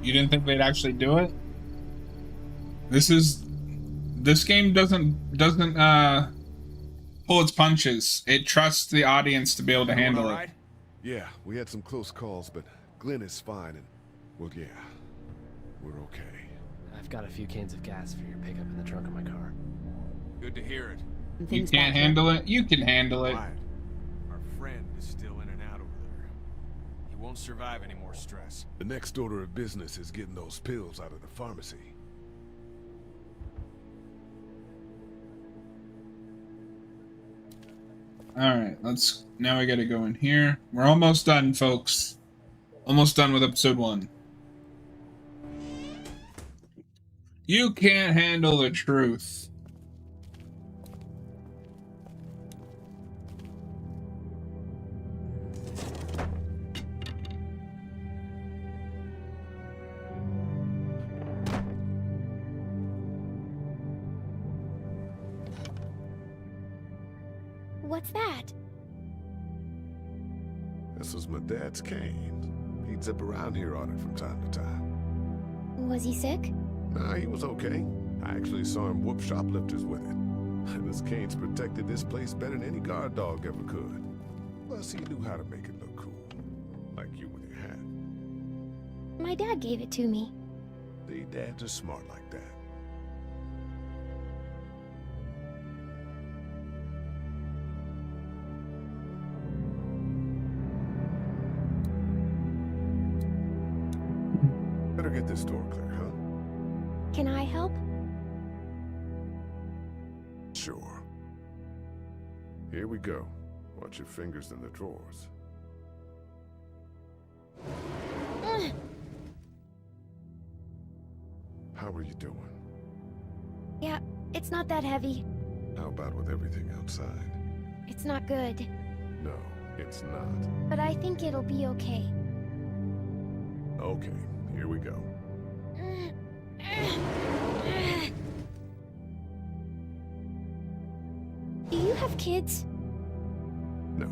You didn't think they'd actually do it? This game doesn't pull its punches. It trusts the audience to be able to handle it. Yeah, we had some close calls, but Glenn is fine, and well, yeah, we're okay. I've got a few cans of gas for your pickup in the trunk of my car. Good to hear it. You can't handle it? You can handle it. Right. Our friend is still in and out over there. He won't survive any more stress. The next order of business is getting those pills out of the pharmacy. Alright, now we gotta go in here. We're almost done, folks. Almost done with episode 1. You can't handle the truth. What's that? This was my dad's cane. He'd zip around here on it from time to time. Was he sick? Nah, he was okay. I actually saw him whoop shoplifters with it. This cane's protected this place better than any guard dog ever could. Plus, he knew how to make it look cool. Like you with your hat. My dad gave it to me. The dads are smart like that. Better get this door clear, huh? Can I help? sure. Here we go. Watch your fingers in the drawers. How are you doing? Yeah, it's not that heavy. How about with everything outside? It's not good. No, it's not. But I think it'll be okay. Okay, here we go. Do you have kids? No.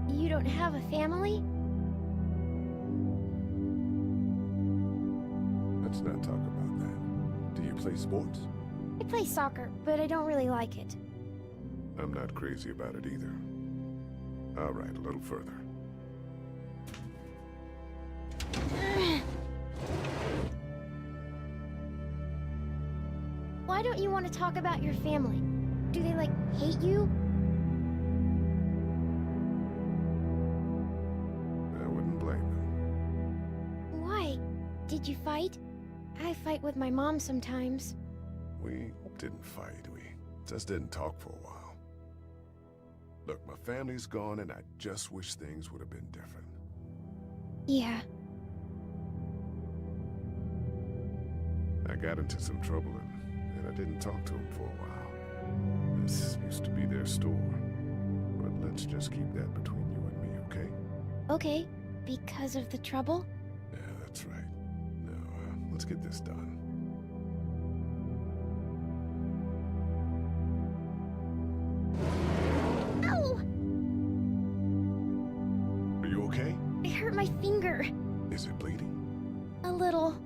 You don't have a family? Let's not talk about that. Do you play sports? I play soccer, but I don't really like it. I'm not crazy about it either. All right, a little further. Why don't you want to talk about your family? Do they, like, hate you? I wouldn't blame them. Why? Did you fight? I fight with my mom sometimes. We didn't fight. We just didn't talk for a while. Look, my family's gone, and I just wish things would have been different. Yeah. I got into some trouble, and I didn't talk to them for a while. This used to be their store. But let's just keep that between you and me, okay? Okay, because of the trouble? Yeah, that's right. Now, let's get this done. Ow! Are you okay? I hurt my finger. Is it bleeding? A little.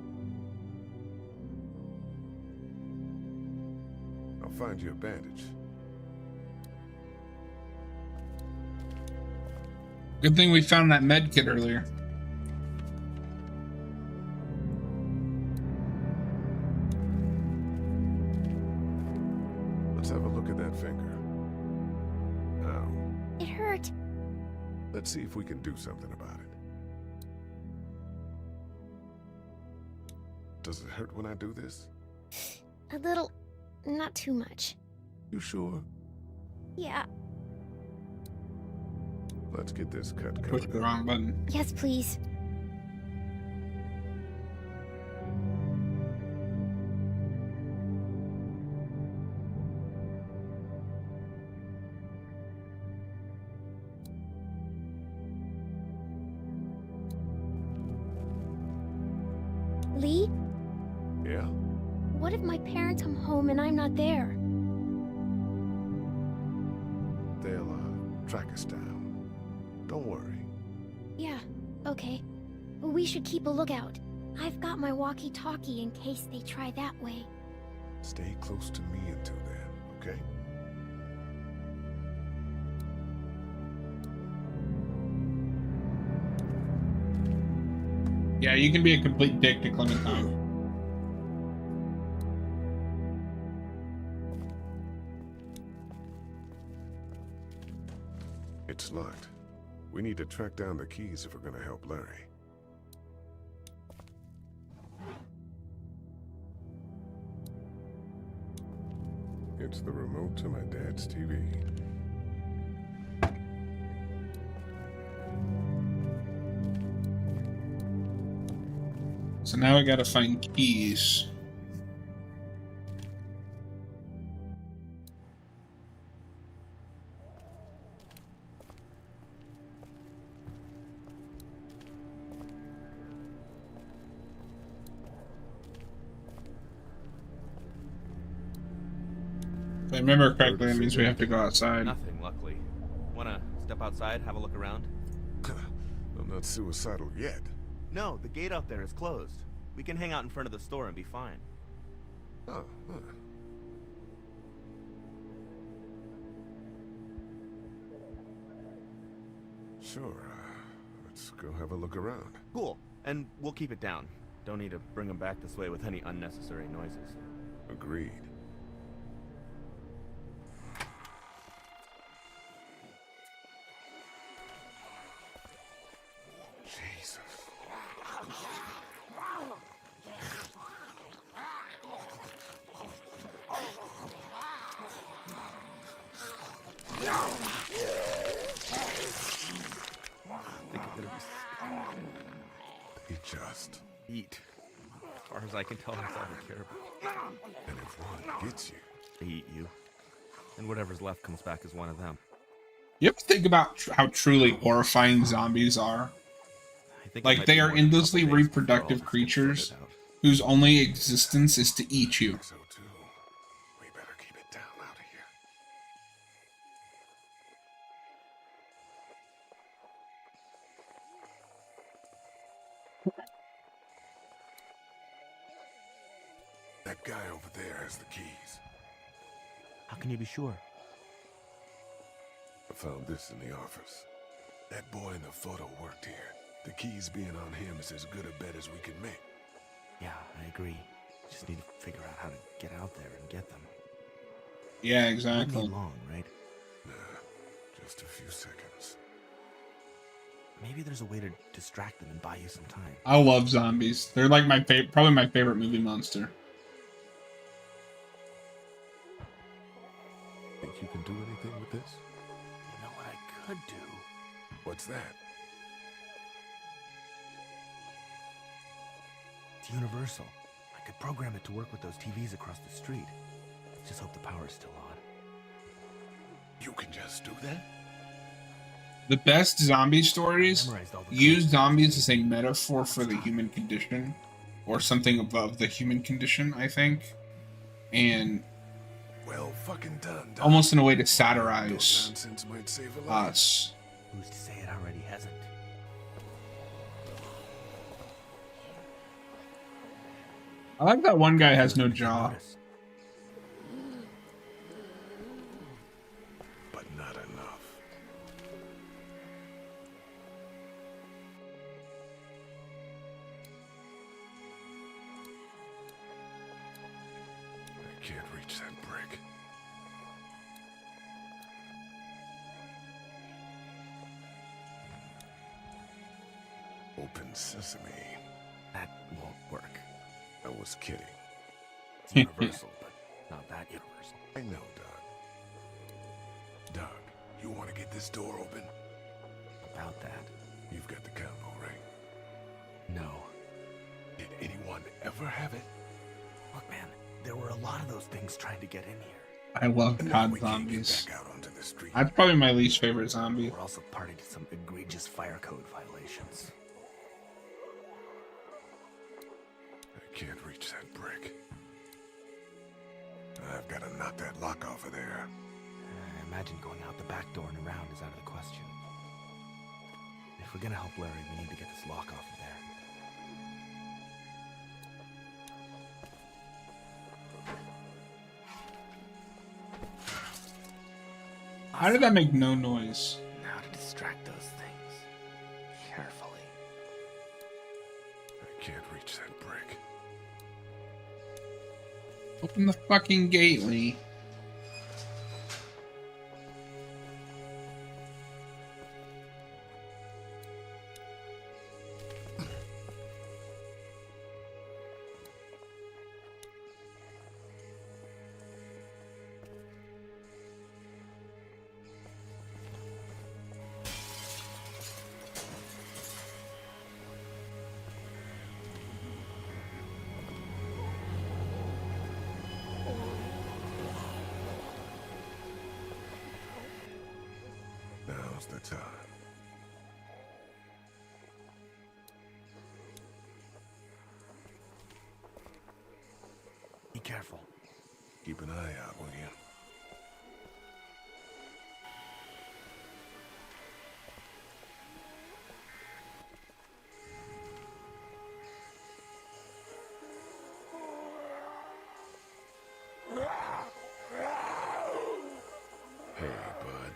I'll find you a bandage. Good thing we found that med kit earlier. Let's have a look at that finger. Ow. It hurt. Let's see if we can do something about it. Does it hurt when I do this? A little. Not too much. You sure? Yeah. Let's get this cut covered. Push the wrong button. Yes, please. Lee? Yeah? What if my parents come home and I'm not there? They'll, track us down. Don't worry. Yeah, okay. We should keep a lookout. I've got my walkie-talkie in case they try that way. Stay close to me until then, okay? Yeah, you can be a complete dick to Clementine. It's locked. We need to track down the keys if we're gonna help Larry. It's the remote to my dad's TV. So now we gotta find keys. If I remember correctly, that means we have to go outside. Nothing, luckily. Wanna step outside, have a look around? I'm not suicidal yet. No, the gate out there is closed. We can hang out in front of the store and be fine. Oh, huh. Sure, let's go have a look around. Cool, and we'll keep it down. Don't need to bring them back this way with any unnecessary noises. Agreed. Jesus. They just eat. As far as I can tell, that's all they care about. And if one gets you, they eat you. And whatever's left comes back as one of them. You ever think about how truly horrifying zombies are? Like, they are endlessly reproductive creatures whose only existence is to eat you. so too. We better keep it down out of here. That guy over there has the keys. How can you be sure? I found this in the office. That boy in the photo worked here. The keys being on him is as good a bet as we can make. Yeah, I agree. Just need to figure out how to get out there and get them. Yeah, exactly. Wouldn't be long, right? Nah, just a few seconds. Maybe there's a way to distract them and buy you some time. I love zombies. They're like my probably my favorite movie monster. Think you can do anything with this? You know what I could do? What's that? It's universal. I could program it to work with those TVs across the street. Just hope the power's still on. You can just do that? The best zombie stories use zombies as a metaphor for the human condition, or something above the human condition, I think, and well, fucking done. Almost in a way to satirize might save a life. us. Who's to say it already hasn't? I like that one guy has no jaw. But not enough. I can't reach that brick. Open sesame. That won't work. I was kidding. It's universal, but not that universal. I know, Doug. Doug, you want to get this door open? About that. You've got the combo, right? No. Did anyone ever have it? Look, man, there were a lot of those things trying to get in here. I love COD zombies. That's probably my least favorite zombie. We're also party to some egregious fire code violations. I can't reach that brick. I've got to knock that lock off of there. I imagine going out the back door and around is out of the question. If we're gonna help Larry, we need to get this lock off of there. How did that make no noise? Now to distract those things. Carefully. I can't reach that brick. Open the fucking gate, Lee. Now's the time. Be careful. Keep an eye out, will you? Hey, bud.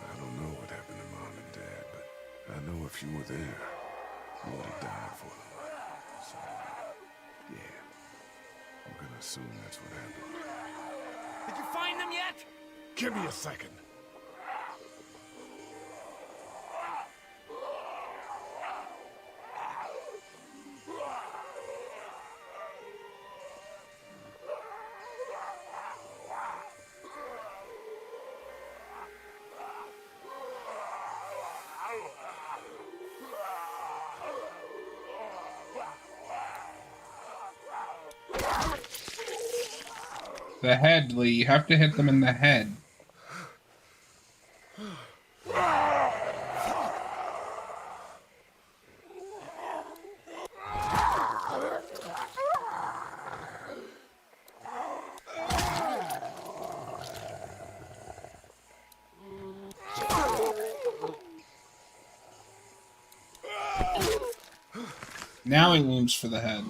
I don't know what happened to Mom and Dad, but I know if you were there, you would have died for them. So, yeah. I'm gonna assume that's what happened. Did you find them yet? Give me a second. The head, Lee. You have to hit them in the head. Now he looms for the head.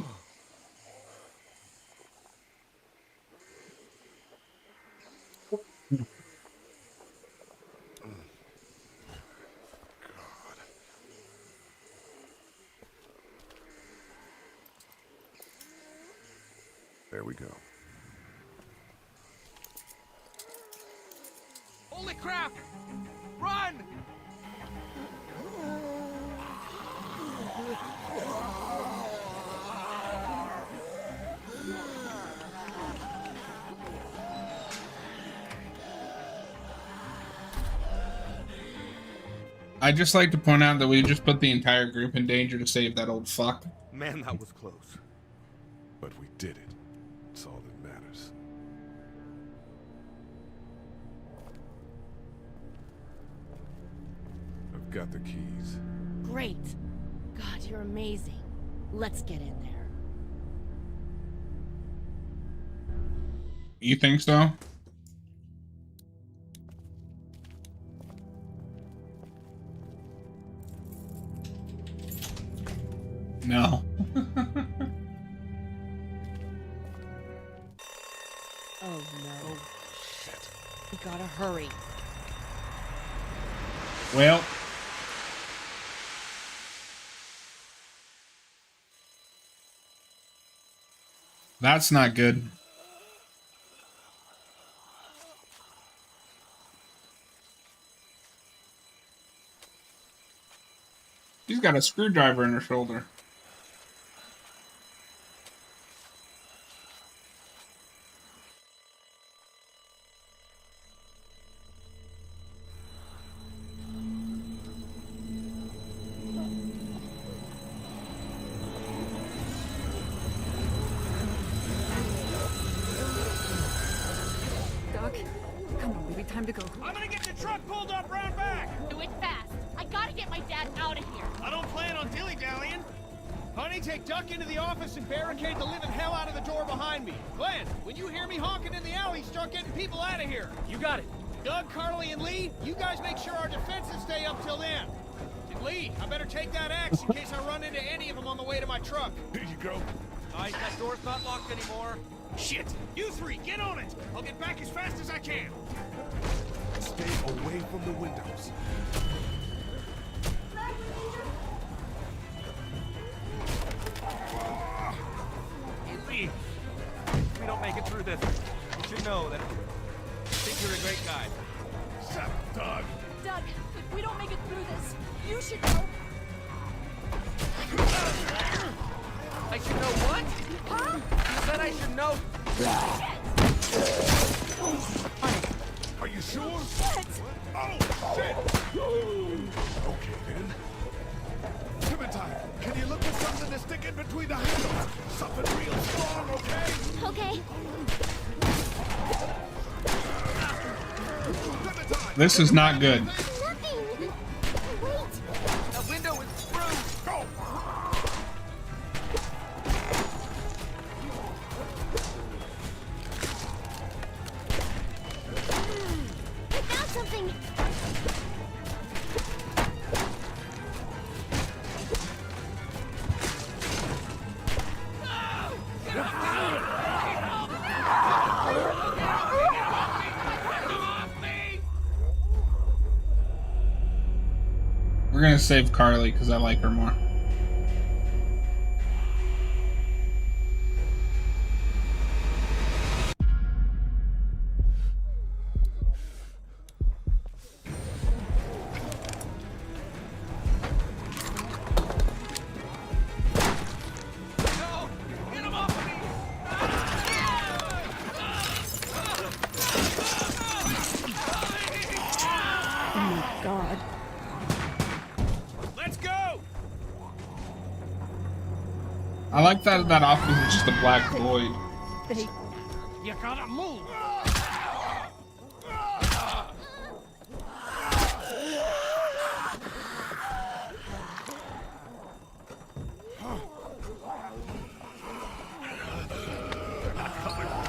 There we go. Holy crap! Run! I'd just like to point out that we just put the entire group in danger to save that old fuck. Man, that was close. But we did it. That's all that matters. I've got the keys. Great. God, you're amazing. Let's get in there. You think so? No. Oh no. Shit. We gotta hurry. Well. That's not good. She's got a screwdriver in her shoulder. Doc, come on, baby, time to go. I'm gonna get the truck pulled up round back! Do it fast. I gotta get my dad out of here. I don't plan on dilly-dallying. Honey, take Duck into the office and barricade the living hell out of the door behind me. Glenn, when you hear me honking in the alley, start getting people out of here. You got it. Doug, Carly, and Lee, you guys make sure our defenses stay up till then. And Lee, I better take that axe in case I run into any of them on the way to my truck. Here you go. Nice, that door's not locked anymore. Shit! You three, get on it! I'll get back as fast as I can. Stay away from the windows. Lee, if we don't make it through this, you should know that I think you're a great guy. Shut up, Doug. Doug, if we don't make it through this, you should know. I should know what? Huh? You said I should know. Are you sure? Shit! Oh, shit! Okay, then. Clementine, can you look for something to stick in between the handles? Something real strong, okay? Okay. This is not good. Nothing. Wait. The window is through. Go! I found something. We're gonna save Carly because I like her more. Oh my god. Let's I like that office is just a black void. You gotta move.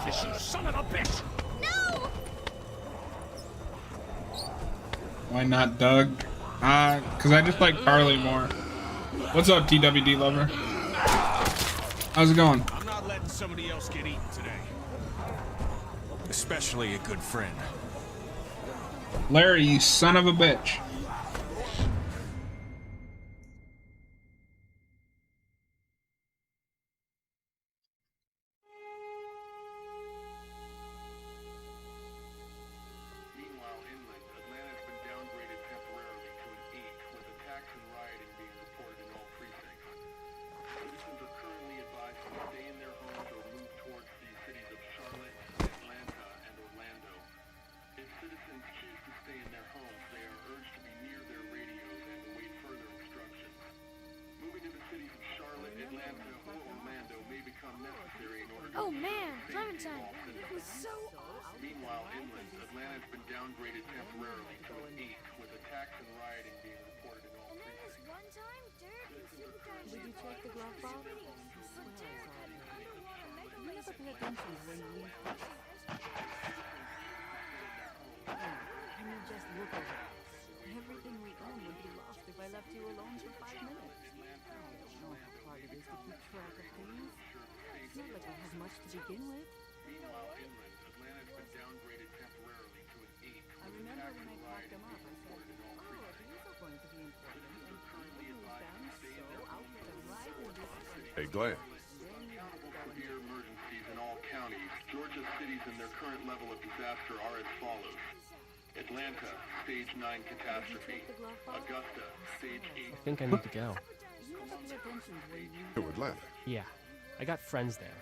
You son of a bitch! No! Why not Doug? Cause I just like Carly more. What's up, TWD lover? How's it going? I'm not letting somebody else get eaten today. Especially a good friend. Larry, you son of a bitch. Meanwhile, inland, Atlanta has been downgraded temporarily to an 8, with attacks and rioting being reported in all precincts. Citizens are currently advised to stay in their homes or move towards the cities of Charlotte, Atlanta, and Orlando. If citizens choose to stay in their homes, they are urged to be near their radios and await further instructions. Moving to the cities of Charlotte, Atlanta, or Orlando may become necessary in order to Oh man, Clementine, it was so awesome. Meanwhile, inland, Atlanta has been downgraded temporarily to an 8, with attacks and rioting being reported in all And then this precincts. one time, Derek and Supergiant Did you check the glove box? But Derek, I don't want to make a You never pay attention when you leave things. Can you just look at it? Everything we own would be lost if I left you alone for 5 minutes. I don't know how hard it is to keep track of things. It's not like I have much to begin with. Meanwhile, inland, Atlanta has been downgraded temporarily to an 8, I with remember attacks when and I packed rioting them up, being I said, reported in all oh, precincts. these are going to be important, and Citizens are currently people lose advised them, to stay in so their I'll homes put or them move right in towards this the cities Hey, of Glenn. Charlotte. Accountable for severe emergencies in all counties, Georgia's cities and their current level of disaster are as follows. Atlanta, stage 9 catastrophe. Augusta, stage 8. I think I need to go. You never pay attention when you To Atlanta. Yeah, I got friends there.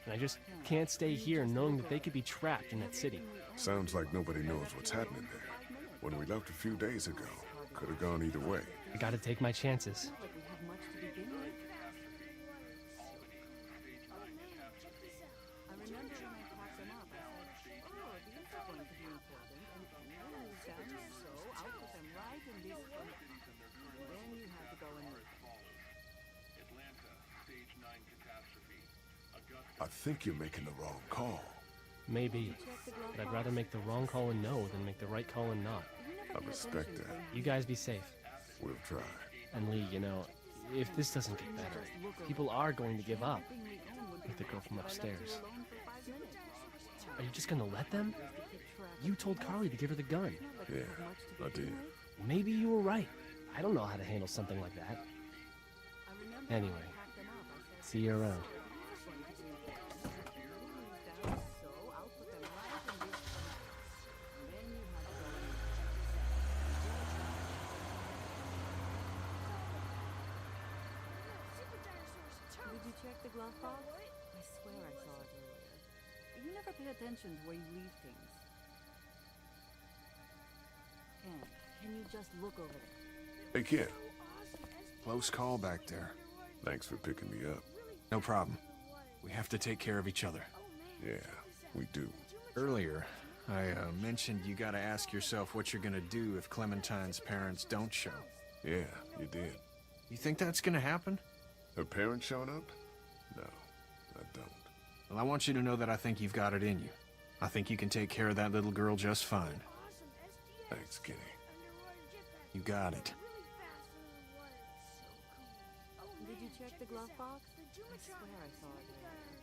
And I just can't stay here knowing that they could be trapped in that city. Sounds like nobody knows what's happening there. When we left a few days ago, could have gone either way. I gotta take my chances. like we have much to begin with. I remember when I packed them up, I said, oh, these are going to be important, and you lose them, so I'll put them right in this one. Then you have to go and move. Atlanta, stage 9 catastrophe. Augusta. I think you're making the wrong call. Maybe. But I'd rather make the wrong call and no than make the right call and not. I respect that. You guys be safe. We'll try. And Lee, you know, if this doesn't get better, people are going to give up. Like the girl from upstairs. Are you just gonna let them? You told Carly to give her the gun. Yeah, I did. Maybe you were right. I don't know how to handle something like that. Anyway, see you around. Did you check the glove box? I swear I saw it earlier. You never pay attention to where you leave things. Ken, can you just look over there? Hey, Ken. Close call back there. Thanks for picking me up. No problem. We have to take care of each other. Yeah, we do. Earlier, I mentioned you gotta ask yourself what you're gonna do if Clementine's parents don't show. Yeah, you did. You think that's gonna happen? Her parents showing up? No, I don't. Well, I want you to know that I think you've got it in you. I think you can take care of that little girl just fine. Thanks, Kenny. You got it. Did you check the glove box? I swear I saw it earlier.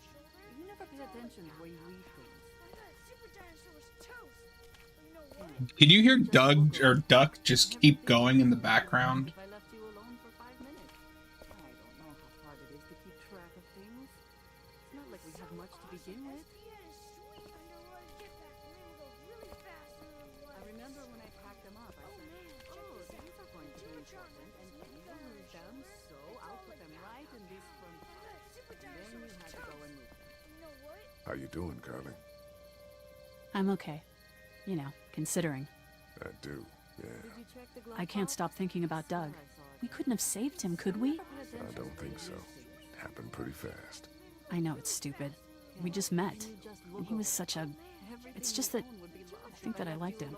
You never pay attention to where you leave things. Can you hear Doug or Duck just keep going in the background? If I left you alone for 5 minutes. I don't know how hard it is to keep track of things. It's not like we have much to begin with. I remember when I packed them up, I said, oh, these are going to be important, and you will lose them, so I'll put them right in this front. Then you had to go and move them. How you doing, Carly? I'm okay. You know, considering. I do, yeah. Did you check the glove I can't box? stop thinking about Doug. We couldn't have saved him, could we? I don't think so. happened pretty fast. I know it's stupid. We just met. And he was such a... It's just that... I think that I liked him.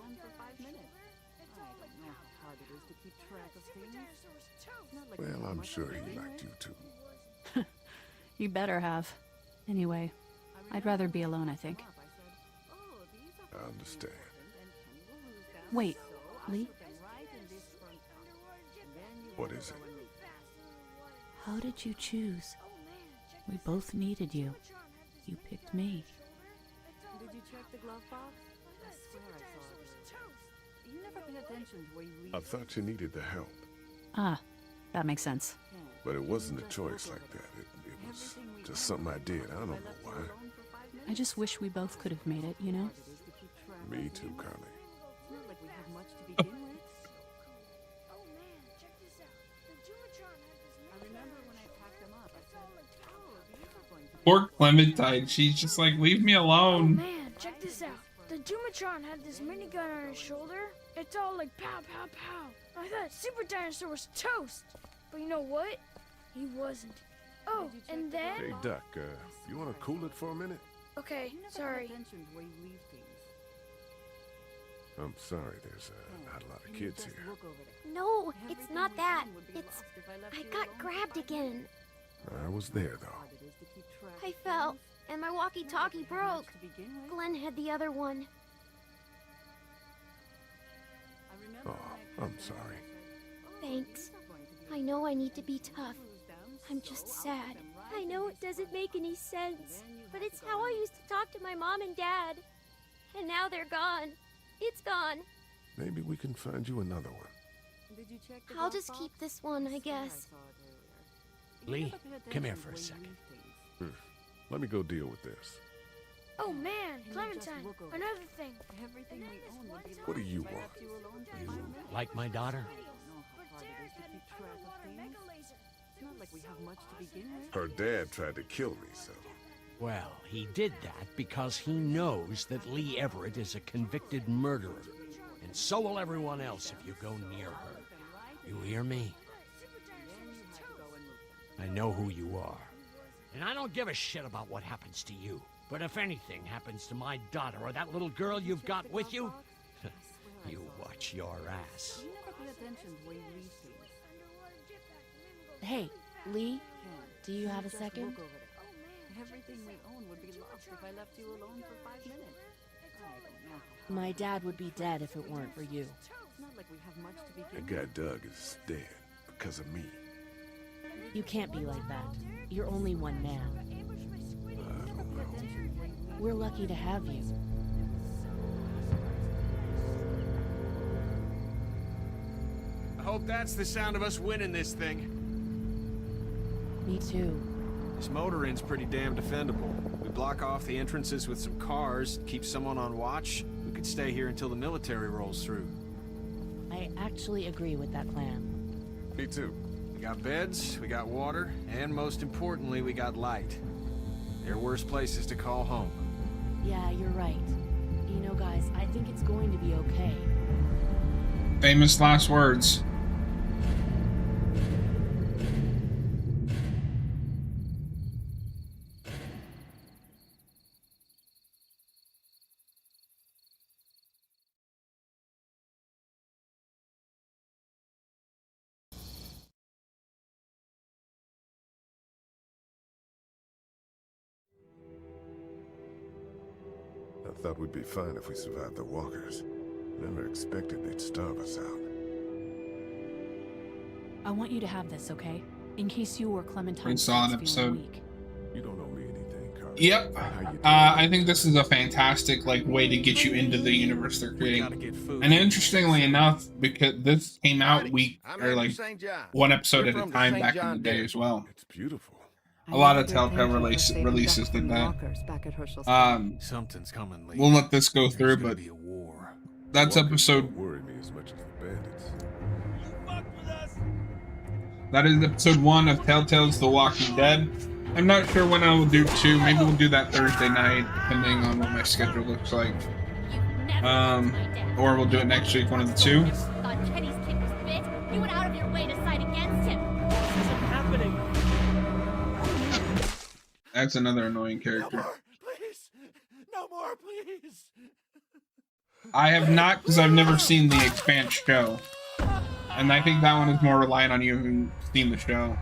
Well, I'm sure he liked you too. You better have. Anyway, I'd rather be alone, I think. I understand. Wait, Lee? What is it? How did you choose? We both needed you. You picked me. Did you check the glove box? I swear I saw it. You never pay attention to where you leave. I thought you needed the help, Ah, that makes sense. but it wasn't a choice like that. It was just something I did. I don't know why. I just wish we both could have made it, you know? Me too, Carly. It's not like we have much to begin with. I remember when I packed them up, I said, oh, these are going to be... Poor Clementine. She's just like, leave me Oh alone. man, check this out. The Doomatron had this minigun on his shoulder. It's all like pow, pow, pow. I thought Super Dinosaur was toast. But you know what? He wasn't. Oh, and then... Hey, Duck, you want to cool it for a minute? Okay, sorry. Attention to where you leave things. I'm sorry, there's not a lot of kids here. No, it's not that. It's... I got grabbed again. I was there, though. I fell, and my walkie-talkie broke. Glenn had the other one. Oh, I'm sorry. Thanks. I know I need to be tough. I'm just sad. I know it doesn't make any sense, but it's how I used to talk to my mom and dad. And now they're gone. It's gone. Maybe we can find you another one. I'll just keep this one, I guess. Lee, come here for a second. Let me go deal with this. Oh man, Clementine, another thing. Everything we own would be What do you want? You like my daughter? It's not like we have much to begin with. Her dad tried to kill me, so... Well, he did that because he knows that Lee Everett is a convicted murderer. And so will everyone else if you go near her. You hear me? I know who you are. And I don't give a shit about what happens to you. But if anything happens to my daughter or that little girl you've got with you, you watch your ass. You never pay attention to where you leave things. Hey, Lee, do you have a second? Everything we own would be lost if I left you alone for 5 minutes. I don't know how My dad would be dead if it weren't for you. It's not like we have much to That begin guy Doug is dead because of me. You can't be like that. You're only one man. We're lucky to have you. I hope that's the sound of us winning this thing. Me too. This motor inn's pretty damn defendable. We block off the entrances with some cars, keep someone on watch. We could stay here until the military rolls through. I actually agree with that plan. Me too. We got beds, we got water, and most importantly, we got light. There are worse places to call home. Yeah, you're right. You know, guys, I think it's going to be okay. Famous last words. I thought we'd be fine if we survived the walkers. Never expected they'd starve us out. I want you to have this, okay? In case you or Clementine We saw an starts feeling episode. weak. You don't owe me anything, Carl. Yep. I think this is a fantastic way to get you into the universe they're creating. And interestingly enough, because this came out one episode at a time back in the day as well. It's beautiful. A lot of Telltale releases did that. Something's coming, Lee. We'll let this go through, but that's episode. Don't worry me as much as the bandits. That is episode 1 of Telltale's The Walking Dead. I'm not sure when I will do 2. Maybe we'll do that Thursday night, depending on what my schedule looks like. Or we'll do it next week, one of the two. Thought Kenny's kid was bit. You went out of your way to side against him. This isn't happening. That's another annoying character. No more, please. No more, please. I have not, because I've never seen the Expanse show. And I think that one is more reliant on you having seen the show.